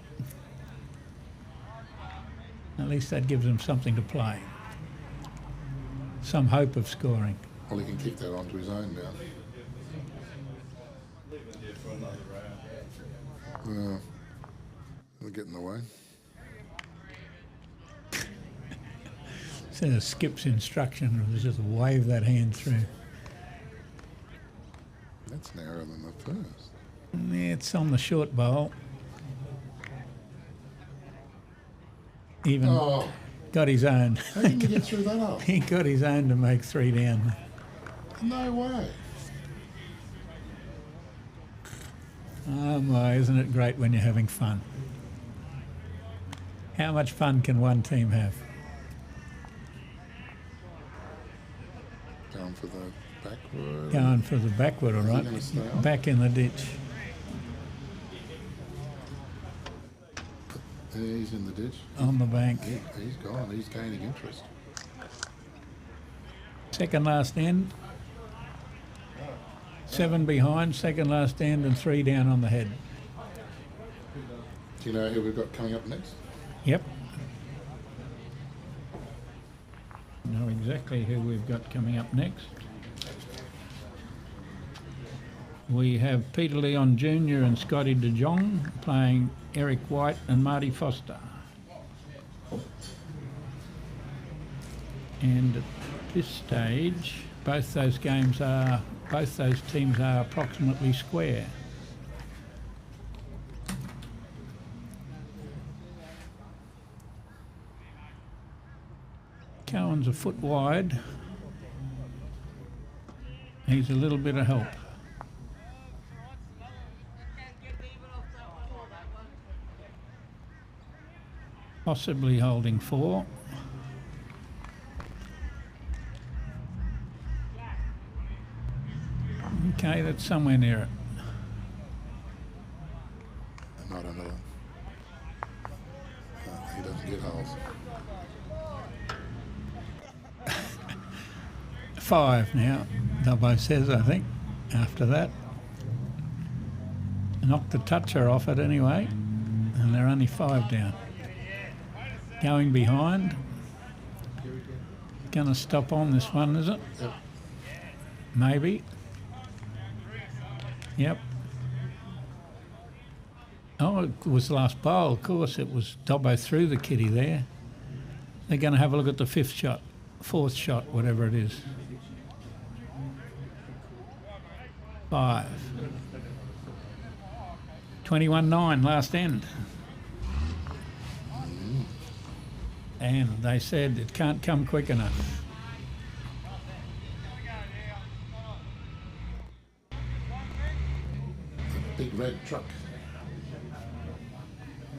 S2: At least that gives him something to play. Some hope of scoring.
S1: Well, he can kick that onto his own now. They'll get in the way.
S2: Instead of Skip's instruction, it was just wave that hand through.
S1: That's narrower than the first.
S2: Yeah, it's on the short bowl. Even got his own.
S1: How did he get through that up?
S2: He got his own to make 3 down.
S1: No way.
S2: Oh my, isn't it great when you're having fun? How much fun can one team have?
S1: Going for the backward.
S2: Going for the backward, all
S1: Is he
S2: right.
S1: gonna stay on?
S2: Back in the ditch.
S1: Yeah, he's in the ditch.
S2: On the bank.
S1: He's gone. He's gaining interest.
S2: Second last end. 7 behind, second last end, and 3 down on the head.
S1: Do you know who we've got coming up next?
S2: Yep. Know exactly who we've got coming up next. We have Peter Leon Jr. and Scotty De Jong playing Eric White and Marty Foster. And at this stage, both those teams are approximately square. Cohen's a foot wide. Needs a little bit of help. Possibly holding 4. Okay, that's somewhere near it.
S1: Not another. He doesn't get holes.
S2: 5 now, Dubbo says, I think, after that. Knocked the toucher off it anyway, and they're only 5 down. Going behind. Going to stop on this one, is it?
S1: Yep.
S2: Maybe. Yep. Oh, it was the last bowl, of course. It was Dobbo through the kitty there. They're going to have a look at the 5th shot, 4th shot, whatever it is. 5. 21-9, last end. And they said it can't come quick enough.
S1: Big red truck.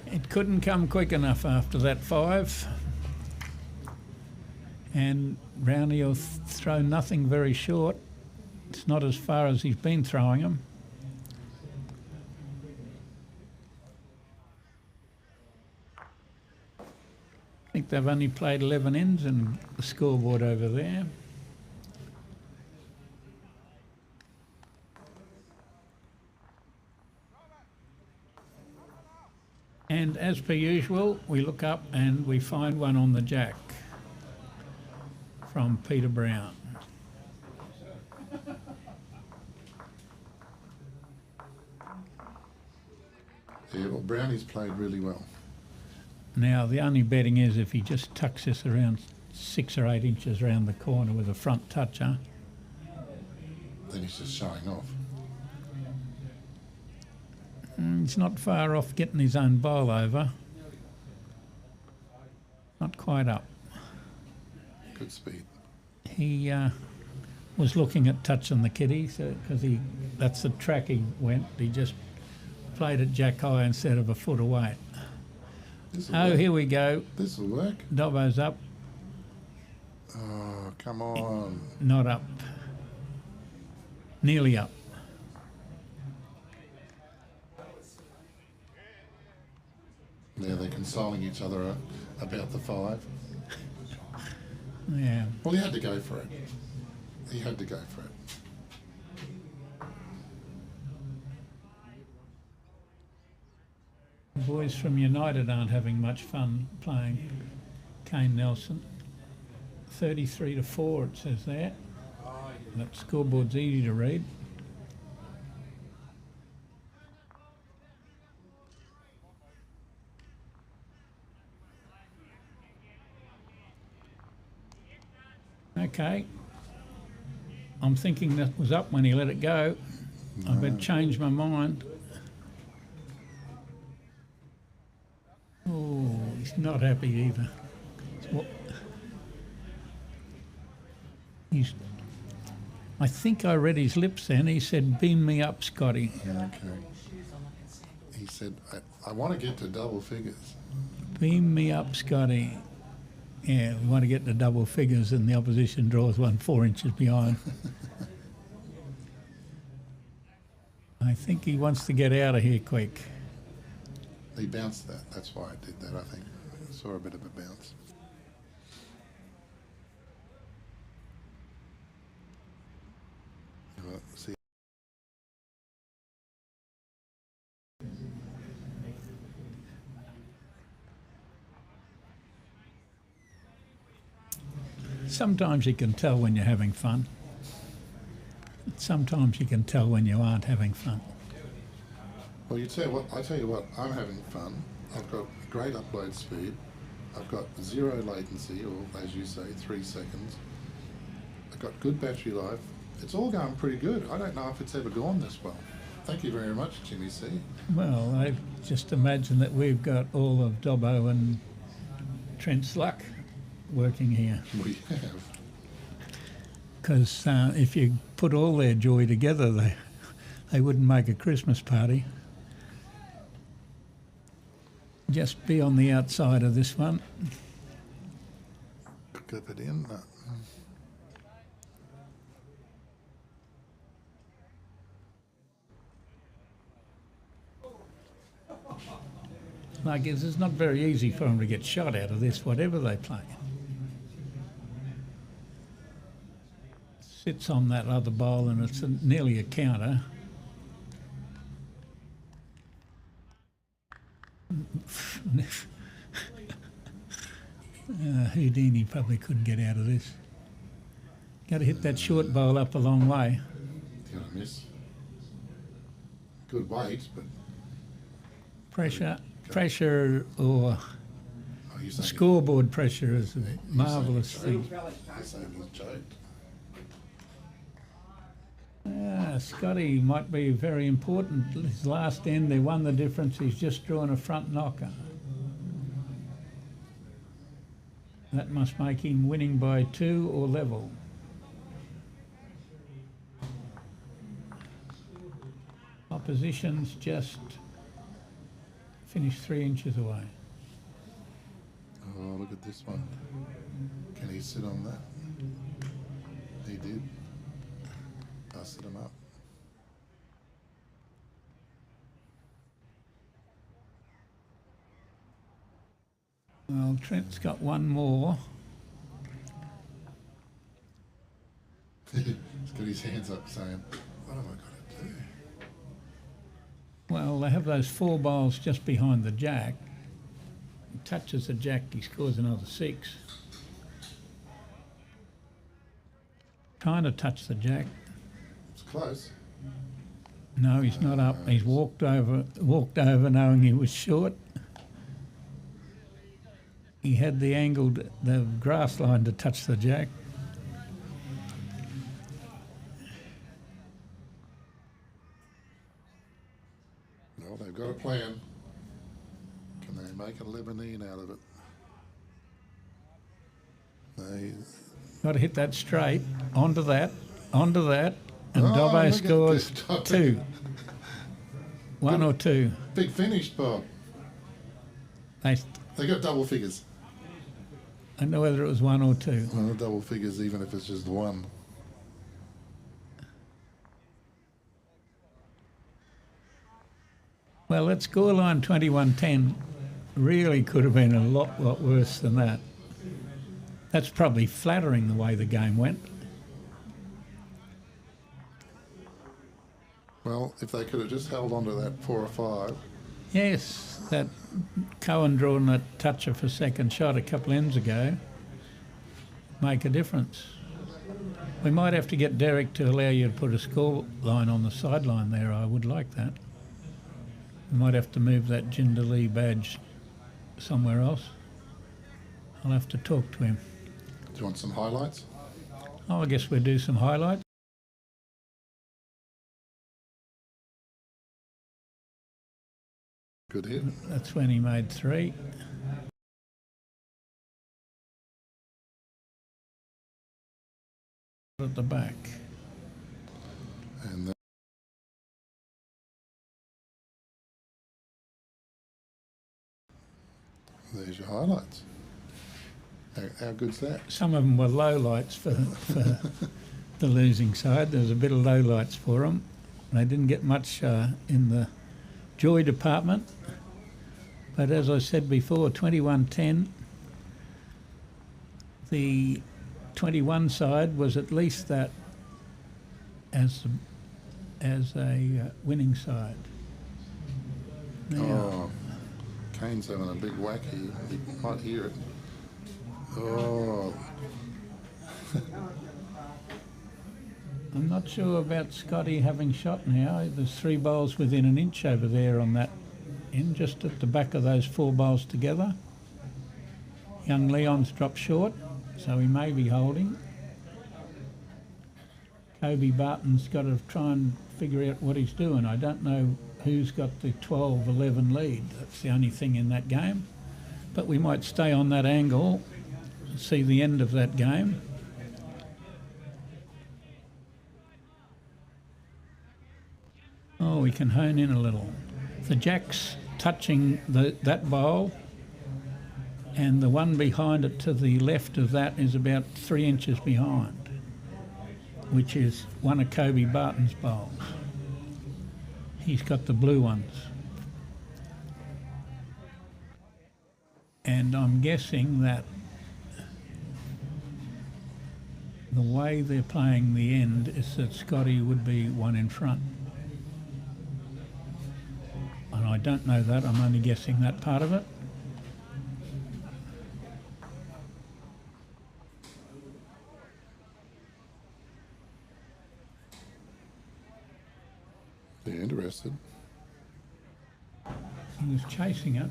S2: It couldn't come quick enough after that 5. And Rowney will throw nothing very short. It's not as far as he's been throwing them. I think they've only played 11 ends and the scoreboard over there. And as per usual, we look up and we find one on the jack from Peter Brown.
S1: Yeah, well, Brownie's played really well.
S2: Now, the only betting is if he just tucks this around 6 or 8 inches around the corner with a front toucher.
S1: Then he's just showing off.
S2: He's not far off getting his own bowl over. Not quite up.
S1: Good speed.
S2: He was looking at touching the kitty, so because that's the track he went. He just played it jack high instead of a foot away. Oh, here we go.
S1: This'll work.
S2: Dobbo's up.
S1: Oh, come on.
S2: Not up. Nearly up.
S1: Yeah, they're consoling each other about the 5.
S2: Yeah.
S1: Well, he had to go for it. He had to go for it.
S2: The boys from United aren't having much fun playing Kane Nelson. 33-4 it says there. That scoreboard's easy to read. Okay. I'm thinking that was up when he let it go. I better change my mind. Oh, he's not happy either. I think I read his lips then. He said, "Beam me up, Scotty."
S1: Okay. He said, I want to get to double figures.
S2: Beam me up, Scotty. Yeah, we want to get to double figures and the opposition draws one 4 inches behind. I think he wants to get out of here quick.
S1: He bounced that. That's why I did that, I think. I saw a bit of a bounce. Well, see.
S2: Sometimes you can tell when you're having fun. Sometimes you can tell when you aren't having fun.
S1: Well, I tell you what, I'm having fun. I've got great upload speed. I've got 0 latency, or as you say, 3 seconds. I've got good battery life. It's all going pretty good. I don't know if it's ever gone this well. Thank you very much, Jimmy C.
S2: Well, I just imagine that we've got all of Dobbo and Trent's luck working here.
S1: We have.
S2: Because if you put all their joy together, they wouldn't make a Christmas party. Just be on the outside of this one.
S1: Clip it in. No.
S2: Like it's not very easy for them to get shot out of this, whatever they play. Sits on that other bowl and it's nearly a counter. Houdini probably couldn't get out of this. Got to hit that short bowl up a long way.
S1: You're going to miss. Good weight, but...
S2: Pressure or scoreboard pressure is a marvellous thing.
S1: You're saying he's choked.
S2: Scotty might be very important. His last end, they won the difference. He's just drawn a front knocker. That must make him winning by 2 or level. Opposition's just finished 3 inches away.
S1: Oh, look at this one. Can he sit on that? He did. Busted him up.
S2: Well, Trent's got one more.
S1: He's got his hands up saying, what have I got to do?
S2: Well, they have those 4 bowls just behind the jack. He touches the jack, he scores another 6. Trying to touch the jack.
S1: It's close.
S2: No, he's not up. He's walked over knowing he was short. He had the grass line to touch the jack.
S1: Well, they've got a plan. Can they make a Lebanese out of it? They...
S2: Got to hit that straight, onto that, and Dobbo
S1: look at
S2: scores
S1: this.
S2: 2. 1 or 2.
S1: Big finish, Bob.
S2: They
S1: got double figures.
S2: I don't know whether it was 1 or 2.
S1: Well, double figures, even if it's just 1.
S2: Well, that scoreline 21-10 really could have been a lot worse than that. That's probably flattering the way the game went.
S1: Well, if they could have just held on to that 4 or 5.
S2: Yes, that Cohen drawn that toucher for second shot a couple ends ago make a difference. We might have to get Derek to allow you to put a score line on the sideline there. I would like that. We might have to move that Jindalee badge somewhere else. I'll have to talk to him.
S1: Do you want some highlights?
S2: Oh, I guess we'll do some highlights.
S1: Good hit.
S2: That's when he made 3. At the back.
S1: And there's your highlights. How good's that?
S2: Some of them were low lights for the losing side. There was a bit of low lights for them. They didn't get much in the joy department. But as I said before, 21-10, the 21 side was at least that as a winning side. Now,
S1: Oh, Kane's having a big whack here. You might hear it. Oh,
S2: I'm not sure about Scotty having shot now. There's 3 bowls within an inch over there on that end, just at the back of those 4 bowls together. Young Leon's dropped short, so he may be holding. Kobe Barton's got to try and figure out what he's doing. I don't know who's got the 12-11 lead. That's the only thing in that game. But we might stay on that angle and see the end of that game. Oh, we can hone in a little. The jack's touching that bowl, and the one behind it to the left of that is about 3 inches behind, which is one of Kobe Barton's bowls. He's got the blue ones. And I'm guessing that the way they're playing the end is that Scotty would be one in front. And I don't know that, I'm only guessing that part of it.
S1: they're interested.
S2: He was chasing it.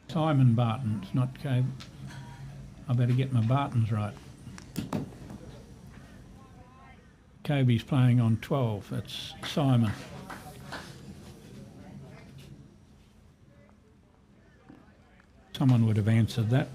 S2: Simon Barton's not Kobe. I better get my Bartons right. Kobe's playing on 12, that's Simon. Someone would have answered that.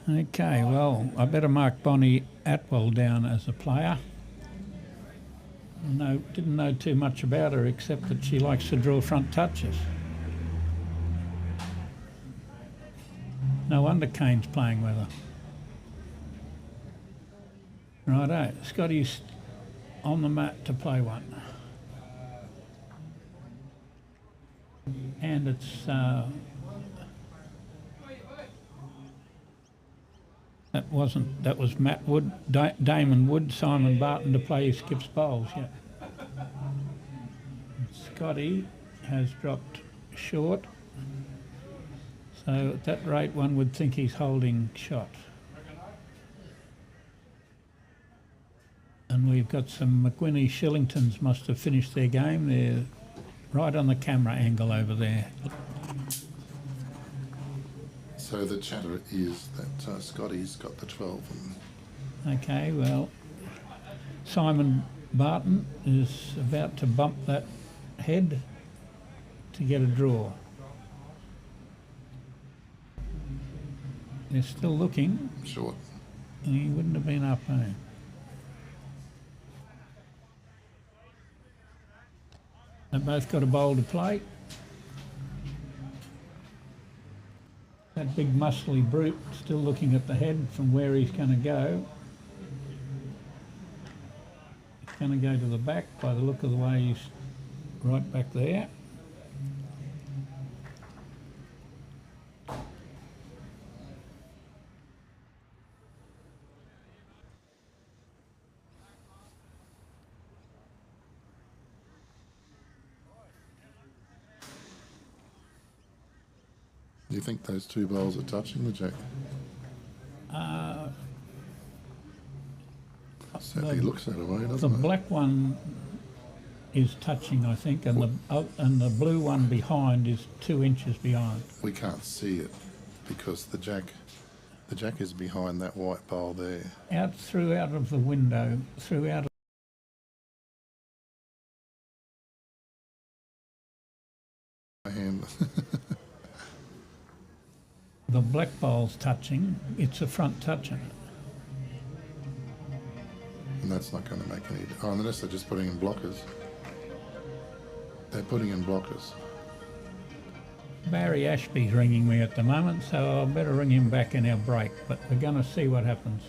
S2: Okay, well, I better mark Bonnie Atwell down as a player. No, didn't know too much about her except that she likes to draw front touches. No wonder Kane's playing with her. Righto, Scotty's on the mat to play one. And it's that was Matt Wood, Damon Wood, Simon Barton to play Skip's bowls, yeah. Scotty has dropped short, so at that rate one would think he's holding shot. And we've got some McWhinney Shillingtons must have finished their game. They're right on the camera angle over there.
S1: So the chatter is that Scotty's got the 12. And
S2: Okay, well, Simon Barton is about to bump that head to get a draw. They're still looking.
S1: short.
S2: He wouldn't have been up, eh? They've both got a bowl to play. That big muscly brute still looking at the head from where he's going to go. He's going to go to the back by the look of the way he's right back there.
S1: Do you think those 2 bowls are touching the jack? Certainly looks that way,
S2: The
S1: doesn't it?
S2: black one is touching, I think, and the blue one behind is 2 inches behind.
S1: We can't see it because the jack The jack is behind that white bowl there.
S2: Out of the window, through out of
S1: Hand.
S2: the black bowl's touching, it's a front touching it.
S1: And that's not going to make any... Oh, unless they're just putting in blockers. They're putting in blockers.
S2: Barry Ashby's ringing me at the moment, so I better ring him back in our break, but we're going to see what happens.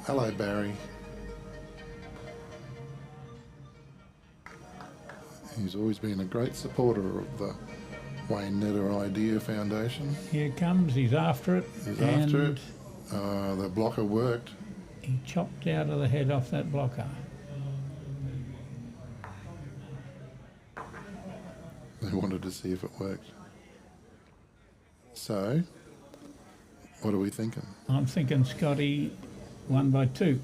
S1: Hello, Barry. He's always been a great supporter of the Wayne Netter Idea Foundation.
S2: Here comes, he's after it.
S1: He's after it. The blocker worked.
S2: He chopped out of the head off that blocker.
S1: They wanted to see if it worked. So, what are we thinking?
S2: I'm thinking Scotty won by 2.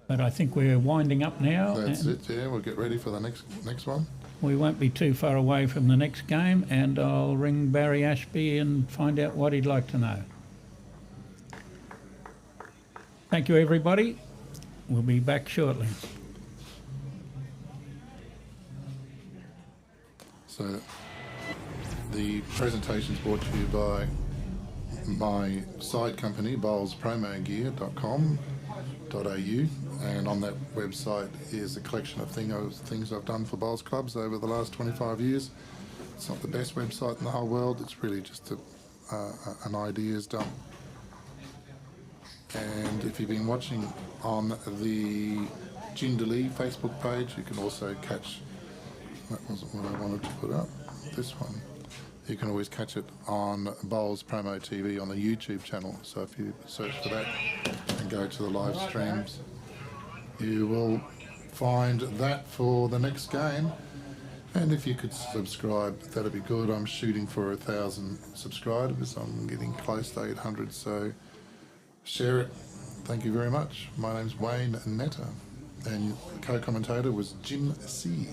S2: But I think we're winding up now.
S1: That's it, yeah. We'll get ready for the next one.
S2: We won't be too far away from the next game, and I'll ring Barry Ashby and find out what he'd like to know. Thank you, everybody. We'll be back shortly.
S1: So, the presentation's brought to you by my side company, bowlspromogear.com.au, and on that website is a collection of things I've done for bowls clubs over the last 25 years. It's not the best website in the whole world, it's really just an ideas dump. And if you've been watching on the Jindalee Facebook page, you can also catch, that wasn't what I wanted to put up, this one. You can always catch it on Bowls Promo TV on the YouTube channel. So if you search for that and go to the live streams, you will find that for the next game. And if you could subscribe, that'd be good. I'm shooting for 1,000 subscribers. I'm getting close to 800, so share it. Thank you very much. My name's Wayne Netter, and co-commentator was Jim C.